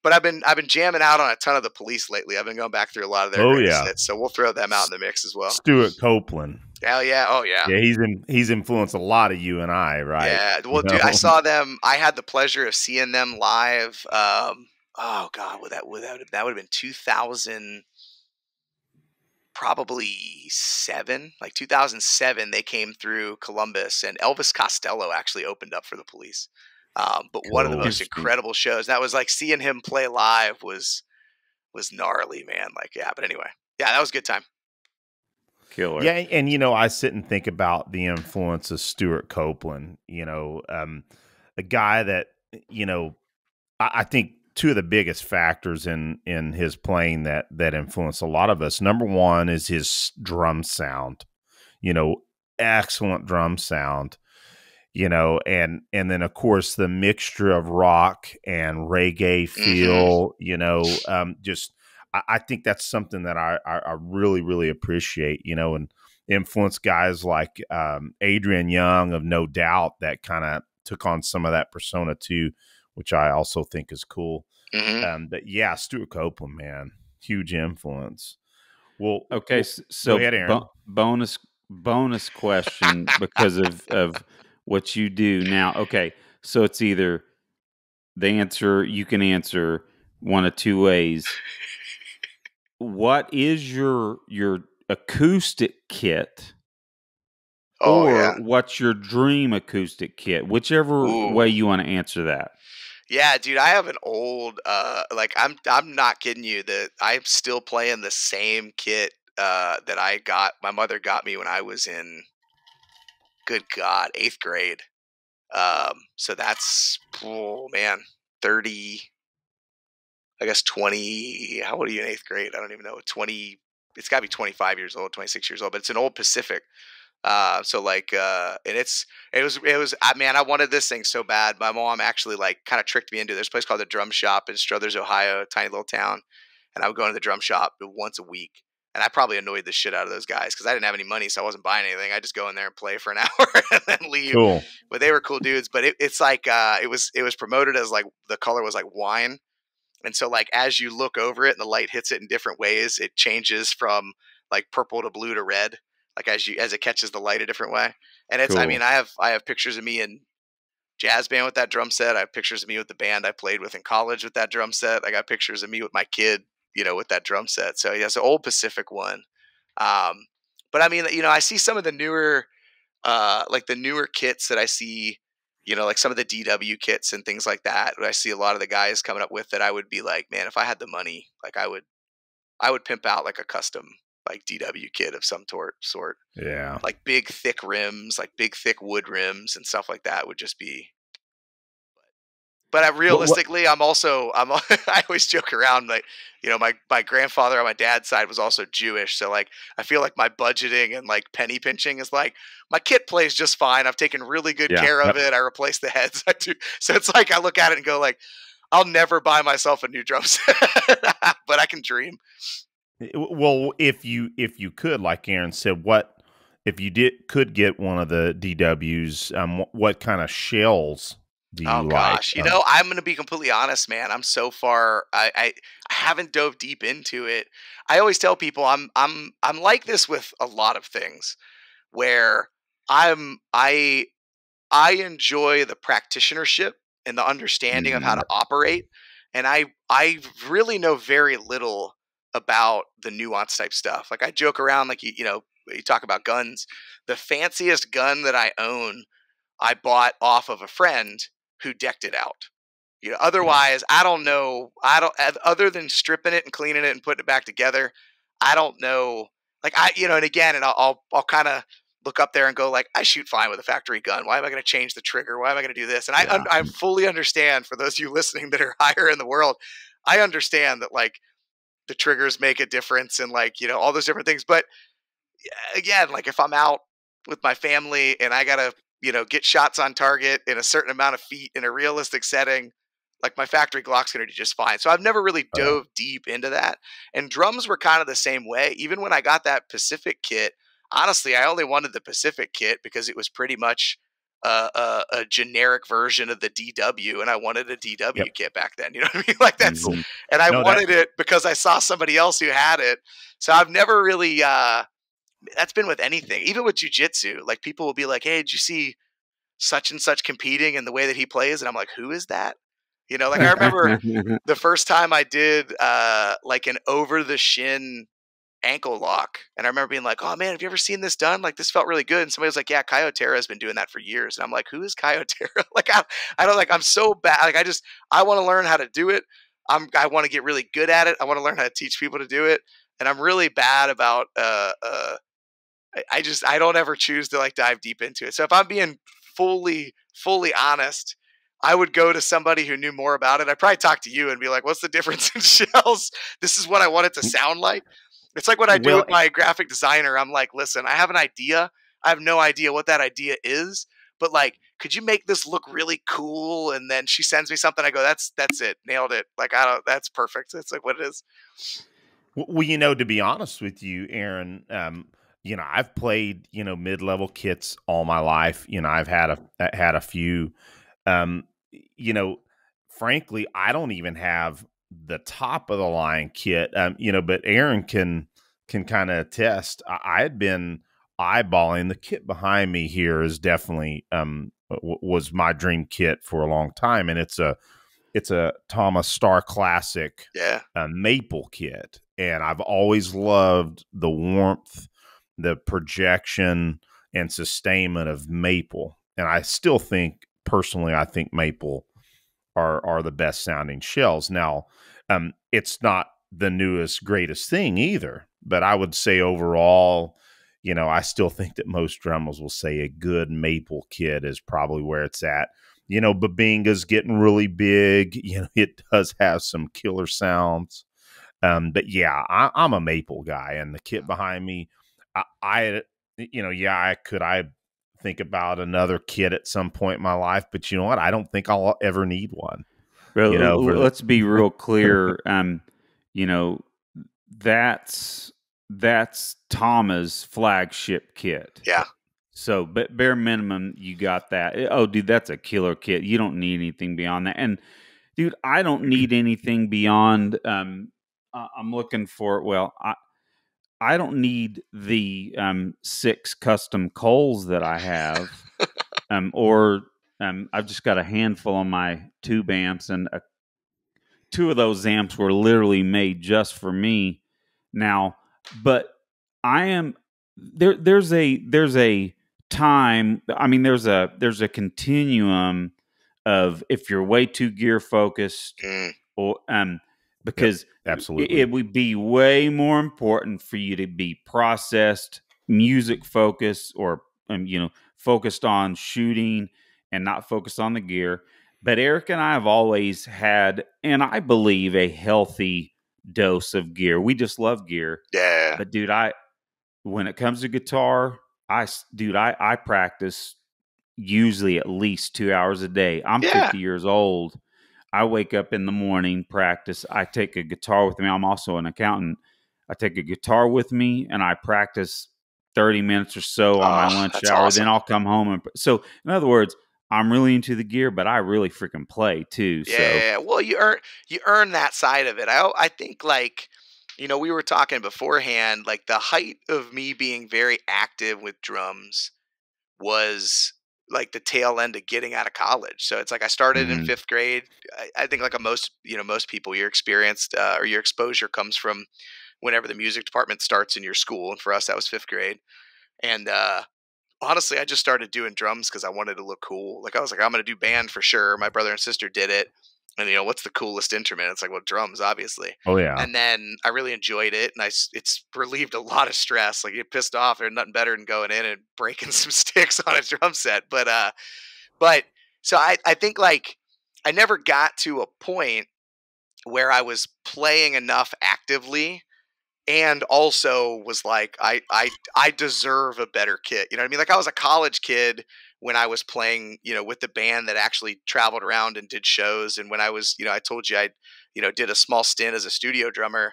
But I've been jamming out on a ton of the Police lately. I've been going back through a lot of their greatest hits, so we'll throw them out in the mix as well. Stuart Copeland. Hell yeah! Oh yeah. Yeah, he's influenced a lot of you and I, right? Yeah. Well, dude, I saw them. I had the pleasure of seeing them live. Oh God, that would have been 2000, probably 7, like 2007. They came through Columbus, and Elvis Costello actually opened up for the Police. But one of the most incredible shows. That was like seeing him play live was gnarly, man. Like, yeah. But anyway, yeah, that was a good time. Killer. Yeah, and I sit and think about the influence of Stuart Copeland. A guy that I think 2 of the biggest factors in his playing that influenced a lot of us. Number one is his drum sound. Excellent drum sound. And then of course the mixture of rock and reggae feel. Just I think that's something that I really, really appreciate, and influence guys like Adrian Young of No Doubt that kind of took on some of that persona too, which I also think is cool. But yeah, Stuart Copeland, man, huge influence. Well, okay, so go ahead, Aaron. bonus question because of what you do now. Okay, so it's either you can answer one of 2 ways. what is your acoustic kit, Oh or yeah. what's your dream acoustic kit? Whichever way Ooh. you want to answer that. Yeah, dude, I have an old like I'm not kidding you that I'm still playing the same kit that I got my mother got me when I was in good God, 8th grade. So that's, oh man, 30, I guess 20, how old are you in 8th grade? I don't even know. 20, it's got to be 25 years old, 26 years old, but it's an old Pacific. So like, and it was, man, I wanted this thing so bad. My mom actually like kind of tricked me into this place called the Drum Shop in Struthers, Ohio, a tiny little town. And I would go into the drum shop once a week. And I probably annoyed the shit out of those guys because I didn't have any money, so I wasn't buying anything. I just go in there and play for an hour and then leave. Cool. But they were cool dudes. But it's like it was promoted as like the color was like wine. And so like as you look over it and the light hits it in different ways, it changes from like purple to blue to red, like as it catches the light a different way. And it's, I Cool. mean, I have pictures of me in jazz band with that drum set. I have pictures of me with the band I played with in college with that drum set. I got pictures of me with my kid, with that drum set. So yeah, it's an old Pacific one. Um, but I mean, I see some of the newer, like the newer kits that I see, like some of the DW kits and things like that. I see a lot of the guys coming up with that. I would be like, man, if I had the money, like I would pimp out like a custom like DW kit of some sort, Yeah. like big thick rims, like big thick wood rims and stuff like that would just be. But realistically, I'm I always joke around like, my grandfather on my dad's side was also Jewish, so like I feel like my budgeting and like penny pinching is like my kit plays just fine. I've taken really good Yeah. care of Yep. it. I replace the heads. I do. So it's like I look at it and go like, I'll never buy myself a new drum set, but I can dream. Well, if you could, like Aaron said, what if you could get one of the DWs? What kind of shells do you Oh like? gosh, I'm gonna be completely honest, man. I'm so far. I haven't dove deep into it. I always tell people I'm like this with a lot of things, where I enjoy the practitionership and the understanding of how Mhm. to operate, and I really know very little about the nuance type stuff. Like I joke around, like you talk about guns. The fanciest gun that I own, I bought off of a friend who decked it out. Yeah. Otherwise, I don't know. I don't, other than stripping it and cleaning it and putting it back together. I don't know. Like and again, and I'll kind of look up there and go like, I shoot fine with a factory gun. Why am I going to change the trigger? Why am I going to do this? And Yeah. I fully understand, for those of you listening that are higher in the world, I understand that like the triggers make a difference and like all those different things. But again, like if I'm out with my family and I gotta, get shots on target in a certain amount of feet in a realistic setting, like my factory Glock's gonna do just fine. So I've never really Oh, yeah. dove deep into that. And drums were kind of the same way. Even when I got that Pacific kit, honestly, I only wanted the Pacific kit because it was pretty much a generic version of the DW, and I wanted a DW Yep. kit back then. You know what I mean? Like that's, Mhm. and I No, wanted it because I saw somebody else who had it. So I've never really that's been with anything, even with jujitsu. Like people will be like, "Hey, did you see such and such competing and the way that he plays?" And I'm like, "Who is that?" Like I remember the first time I did like an over the shin ankle lock, and I remember being like, "Oh man, have you ever seen this done? Like this felt really good." And somebody was like, "Yeah, Kyotera has been doing that for years." And I'm like, "Who is Kyotera?" Like I don't like. I'm so bad. Like I want to learn how to do it. I want to get really good at it. I want to learn how to teach people to do it. And I'm really bad about I don't ever choose to like dive deep into it. So if I'm being fully honest, I would go to somebody who knew more about it. I'd probably talk to you and be like, "What's the difference in shells? This is what I want it to sound like." It's like what I do Well, with my graphic designer. I'm like, "Listen, I have an idea. I have no idea what that idea is, but like, could you make this look really cool?" And then she sends me something. I go, "That's it. Nailed it. Like I don't. That's perfect. It's like what it is." well, to be honest with you, Aaron, I've played, mid-level kits all my life. I've had a few. Um, you know, frankly, I don't even have the top of the line kit. But Aaron can kind of attest. I had been eyeballing the kit behind me here is definitely was my dream kit for a long time, and it's a Thomas Star Classic Yeah. maple kit. and I've always loved the warmth, the projection, and sustainment of maple. And I still think, personally, I think maple are the best sounding shells. Now, it's not the newest, greatest thing either, but I would say overall, I still think that most drummers will say a good maple kit is probably where it's at. Babinga's getting really big. It does have some killer sounds. But yeah, I'm a maple guy, and the kit behind me, I think about another kit at some point in my life, but you know what? I don't think I'll ever need one. Well, let's be real clear. That's Tama's flagship kit. Yeah. So, but bare minimum, you got that. Oh, dude, that's a killer kit. You don't need anything beyond that. And, dude, I don't need anything beyond. I'm looking for. Well, I don't need the 6 custom Coles that I have, I've just got a handful of my tube amps, and 2 of those amps were literally made just for me. Now, but I am there. There's a time. I mean, there's a continuum of if you're way too gear focused, or because absolutely it would be way more important for you to be processed, music focused, or focused on shooting and not focused on the gear. But Eric and I have always had, and I believe, a healthy dose of gear. We just love gear. Yeah. But dude, when it comes to guitar, I practice usually at least 2 hours a day. I'm 50 years old. I wake up in the morning, practice. I take a guitar with me. I'm also an accountant. I take a guitar with me and I practice 30 minutes or so on my lunch hour. Awesome. Then I'll come home. So in other words, I'm really into the gear, but I really freaking play too. Yeah. Well, you earn that side of it. I think, like, we were talking beforehand, like the height of me being very active with drums was like the tail end of getting out of college. So it's like I started in 5th grade. I think like most people, your experience or your exposure comes from whenever the music department starts in your school. And for us, that was 5th grade. And honestly, I just started doing drums because I wanted to look cool. Like I was like, I'm going to do band for sure. My brother and sister did it. And what's the coolest instrument? It's like, well, drums, obviously. Oh yeah. And then I really enjoyed it, and it's relieved a lot of stress. Like, you get pissed off, there's nothing better than going in and breaking some sticks on a drum set. But so I think, like, I never got to a point where I was playing enough actively, and also was like, I deserve a better kit. You know what I mean? Like, I was a college kid when I was playing, with the band that actually traveled around and did shows. And when I was, I told you I, did a small stint as a studio drummer.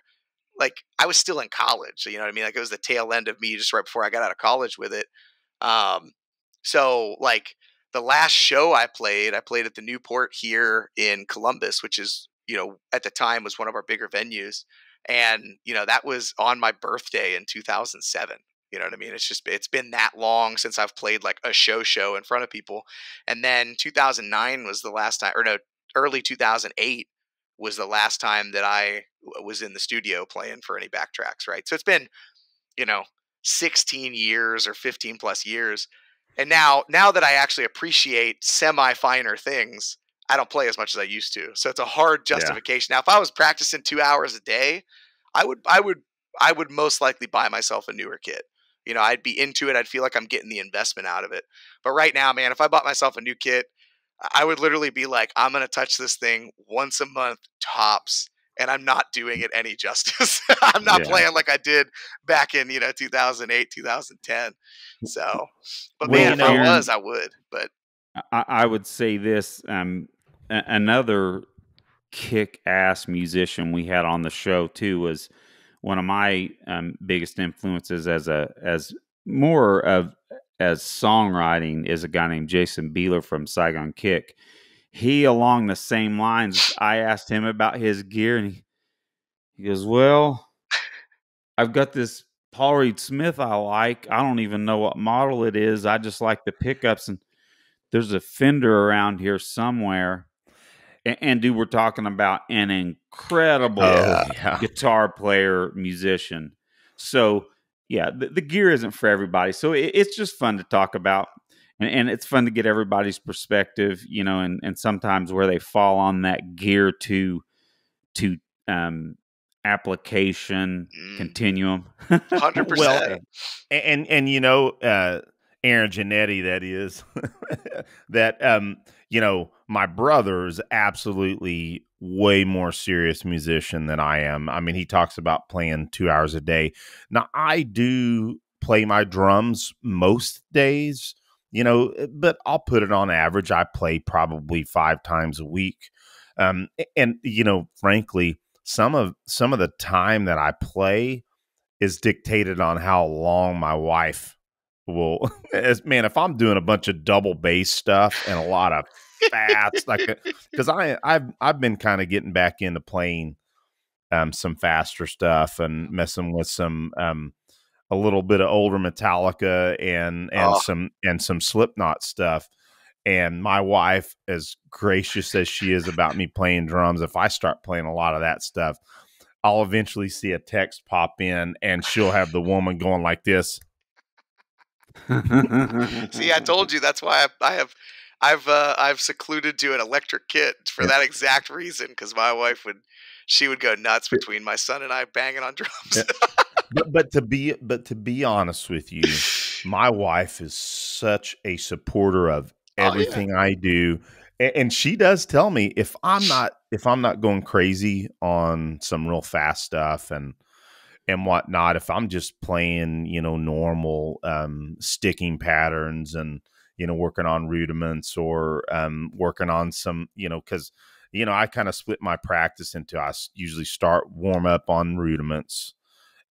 Like, I was still in college. So, you know what I mean? Like, it was the tail end of me just right before I got out of college with it. So like the last show I played at the Newport here in Columbus, which is, at the time was one of our bigger venues. And, that was on my birthday in 2007. You know what I mean? It's been that long since I've played like a show in front of people. And then 2009 was the last time, or no, early 2008 was the last time that I was in the studio playing for any backtracks. Right. So it's been, 16 years or 15 plus years. And now that I actually appreciate semi-finer things, I don't play as much as I used to. So it's a hard justification. Yeah. Now, if I was practicing 2 hours a day, I would most likely buy myself a newer kit. I'd be into it. I'd feel like I'm getting the investment out of it. But right now, man, if I bought myself a new kit, I would literally be like, I'm going to touch this thing once a month tops, and I'm not doing it any justice. I'm not playing like I did back in, 2008, 2010. So, but man, if I was, I would. But I would say this, another kick-ass musician we had on the show too was one of my biggest influences as songwriting is a guy named Jason Beeler from Saigon Kick. He, along the same lines, I asked him about his gear, and he goes, well, I've got this Paul Reed Smith I like. I don't even know what model it is. I just like the pickups, and there's a Fender around here somewhere. And dude, we're talking about an incredible Oh, Yeah. yeah. guitar player, musician. So yeah, the gear isn't for everybody. So it's just fun to talk about. And it's fun to get everybody's perspective, you know, and sometimes where they fall on that gear to um, application Mm, continuum. 100%. Well, and you know, Aaron Jannetti, that is, that you know, my brother is absolutely way more serious musician than I am. I mean, he talks about playing 2 hours a day. Now, I do play my drums most days, you know, but I'll put it on average. I play probably 5 times a week, and you know, frankly, some of the time that I play is dictated on how long my wife will man, if I'm doing a bunch of double bass stuff and a lot of fats, like, because I've been kind of getting back into playing some faster stuff and messing with some a little bit of older Metallica Oh, and some Slipknot stuff. And my wife, as gracious as she is about me playing drums, if I start playing a lot of that stuff, I'll eventually see a text pop in and she'll have the woman going like this. see, I told you that's why I've secluded to an electric kit for Yeah. that exact reason. Because my wife she would go nuts between my son and I banging on Yeah. drums. But to be honest with you, my wife is such a supporter of Oh yeah, everything I do. And she does tell me if I'm not going crazy on some real fast stuff and whatnot, if I'm just playing, you know, normal sticking patterns and, you know, working on rudiments or working on some, you know, because, you know, I kind of split my practice into usually start warm up on rudiments.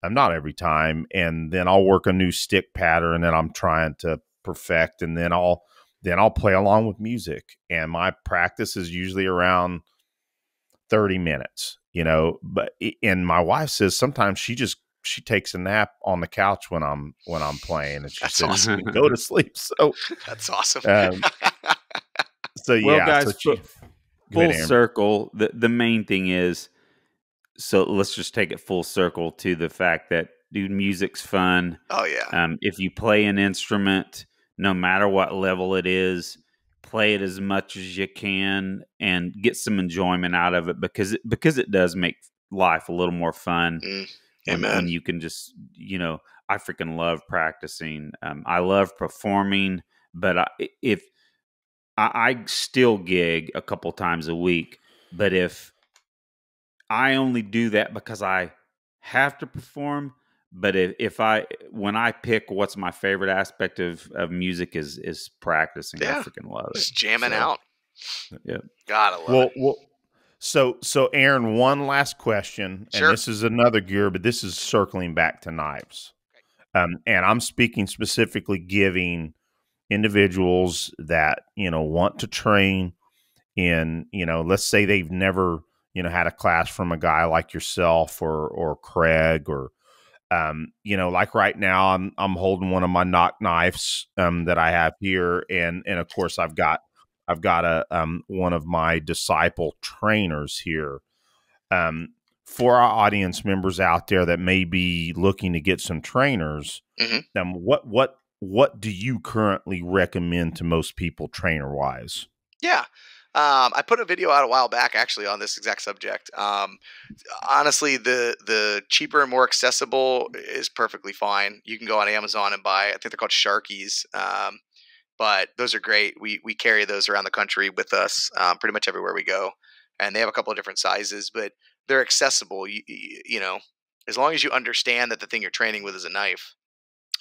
Not every time. And then I'll work a new stick pattern that I'm trying to perfect. And then I'll play along with music. And my practice is usually around 30 minutes, you know, and my wife says sometimes she takes a nap on the couch when I'm playing, and she that's said she awesome. can go to sleep. So, That's awesome. um, so Well, yeah, so guys, she, go ahead, full Aaron. circle. The main thing is, so let's just take it full circle to the fact that, dude, music's fun. Oh yeah, If you play an instrument, no matter what level it is, play it as much as you can and get some enjoyment out of it, because it does make life a little more fun mm, when amen. you can just, you know, I freaking love practicing. I love performing, but if I still gig a couple times a week, but if I only do that because I have to perform. But if I when I pick what's my favorite aspect of music is practicing. I Yeah, freaking love it. just jamming So out. yeah. God, I love it. Well, so Aaron, one last question, and Sure. this is another gear, but this is circling back to knives. And I'm speaking specifically giving individuals that, you know, want to train in, you know, let's say they've never, you know, had a class from a guy like yourself or Craig or you know, like right now I'm holding one of my knock knives that I have here, and of course I've got a one of my disciple trainers here. Um, for our audience members out there that may be looking to get some trainers, Hmm. what do you currently recommend to most people trainer wise? Yeah. I put a video out a while back actually on this exact subject. Honestly, the cheaper and more accessible is perfectly fine. You can go on Amazon and buy. I think they're called Sharkies, but those are great. We carry those around the country with us, pretty much everywhere we go, and they have a couple of different sizes, but they're accessible. You know, as long as you understand that the thing you're training with is a knife,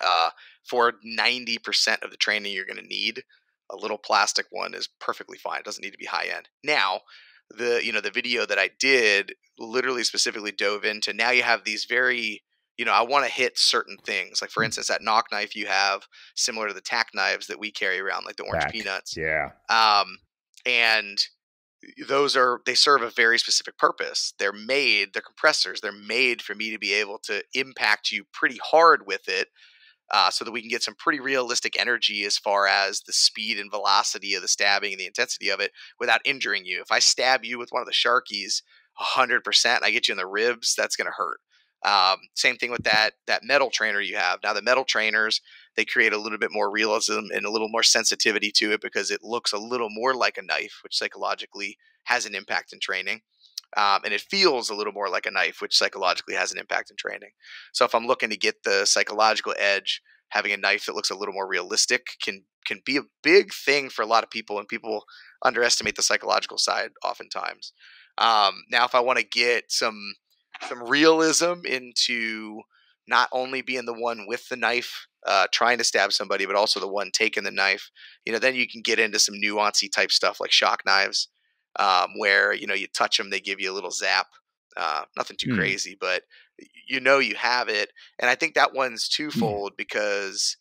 uh, for 90% of the training you're going to need, a little plastic one is perfectly fine. It doesn't need to be high end. Now, the video that I did literally specifically dove into, now you have these very, I want to hit certain things. Like for instance, that knock knife you have, similar to the tack knives that we carry around, like the orange Back, peanuts. yeah, And they serve a very specific purpose. They're compressors. They're made for me to be able to impact you pretty hard with it, so that we can get some pretty realistic energy as far as the speed and velocity of the stabbing and the intensity of it without injuring you. If I stab you with one of the Sharkies 100%, I get you in the ribs, that's going to hurt. Same thing with that metal trainer you have. Now the metal trainers, they create a little bit more realism and a little more sensitivity to it because it looks a little more like a knife, which psychologically has an impact in training. And it feels a little more like a knife, which psychologically has an impact in training. So if I'm looking to get the psychological edge, having a knife that looks a little more realistic can be a big thing for a lot of people, and people underestimate the psychological side oftentimes. Now, if I want to get some realism into not only being the one with the knife trying to stab somebody, but also the one taking the knife, then you can get into some nuancy type stuff like shock knives, where you touch them, they give you a little zap. Nothing too crazy, but you have it. And I think that one's twofold because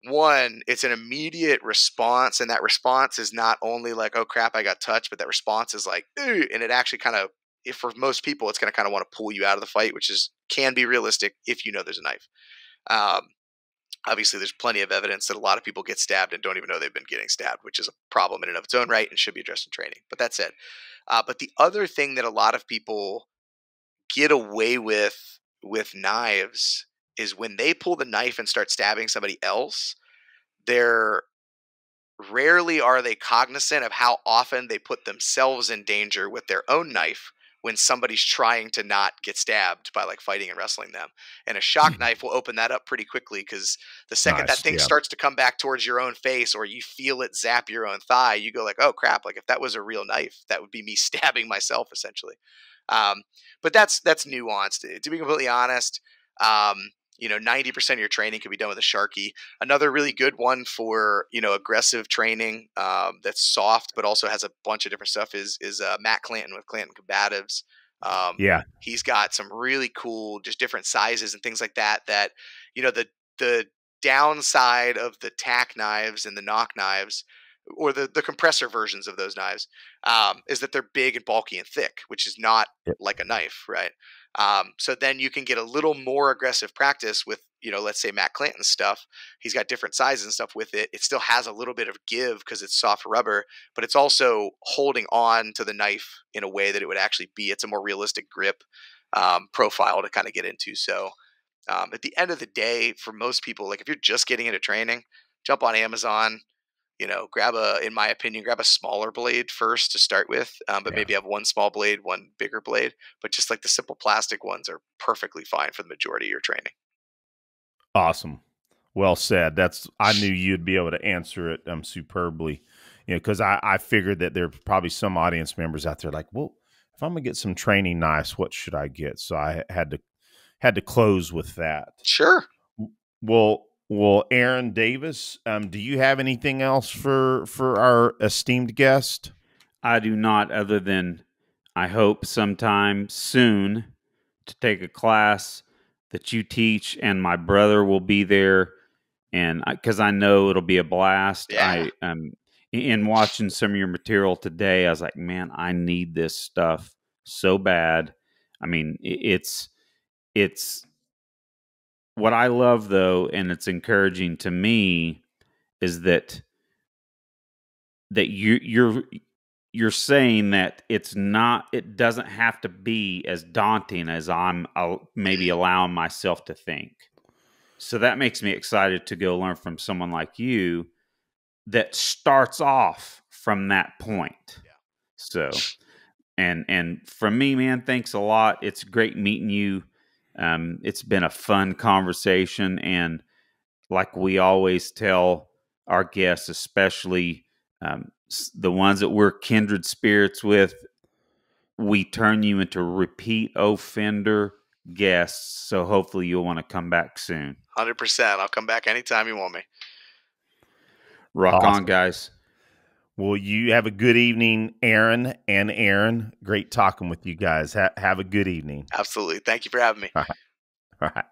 one, it's an immediate response, and that response is not only like, oh crap, I got touched, but that response is like, ooh, and it actually kind of, if for most people, it's going to kind of want to pull you out of the fight, which can be realistic if there's a knife. Obviously, there's plenty of evidence that a lot of people get stabbed and don't even know they've been getting stabbed, which is a problem in and of its own right and should be addressed in training. But that's it. But the other thing that a lot of people get away with knives is when they pull the knife and start stabbing somebody else, they're rarely are they cognizant of how often they put themselves in danger with their own knife when somebody's trying to not get stabbed by like fighting and wrestling them. And a shock knife will open that up pretty quickly, because the second that thing starts to come back towards your own face, or you feel it zap your own thigh, you go like, oh crap, like if that was a real knife, that would be me stabbing myself essentially. But that's nuanced. To be completely honest, 90% of your training can be done with a Sharky. Another really good one for, aggressive training that's soft, but also has a bunch of different stuff is Matt Clanton with Clanton Combatives. He's got some really cool, just different sizes and things like that, the downside of the tack knives and the knock knives, or the compressor versions of those knives, is that they're big and bulky and thick, which is not like a knife, right? So then you can get a little more aggressive practice with, let's say Matt Clanton's stuff. He's got different sizes and stuff with it. It still has a little bit of give because it's soft rubber, but it's also holding on to the knife in a way that it would actually be. It's a more realistic grip profile to kind of get into. So at the end of the day, for most people, like if you're just getting into training, jump on Amazon, in my opinion, grab a smaller blade first to start with, but maybe have one small blade, one bigger blade. But just like the simple plastic ones are perfectly fine for the majority of your training. Awesome. Well said. I knew you'd be able to answer it superbly, because I figured that there are probably some audience members out there like, well, if I'm going to get some training knives, what should I get? So I had to close with that. Sure. Well, Aaron Davis, do you have anything else for our esteemed guest? I do not, other than I hope sometime soon to take a class that you teach, and my brother will be there, and because I know it'll be a blast. Yeah. In watching some of your material today, I was like, man, I need this stuff so bad. I mean, it's what I love, though, and it's encouraging to me, is that you're saying that it doesn't have to be as daunting as I'm maybe allowing myself to think. So that makes me excited to go learn from someone like you that starts off from that point. Yeah. So, and from me, man, thanks a lot. It's great meeting you. It's been a fun conversation, and like we always tell our guests, especially the ones that we're kindred spirits with, we turn you into repeat offender guests. So hopefully you'll want to come back soon. 100%. I'll come back anytime you want me. Rock on, guys. Well, you have a good evening, Aaron and Aaron. Great talking with you guys. Have a good evening. Absolutely. Thank you for having me. All right.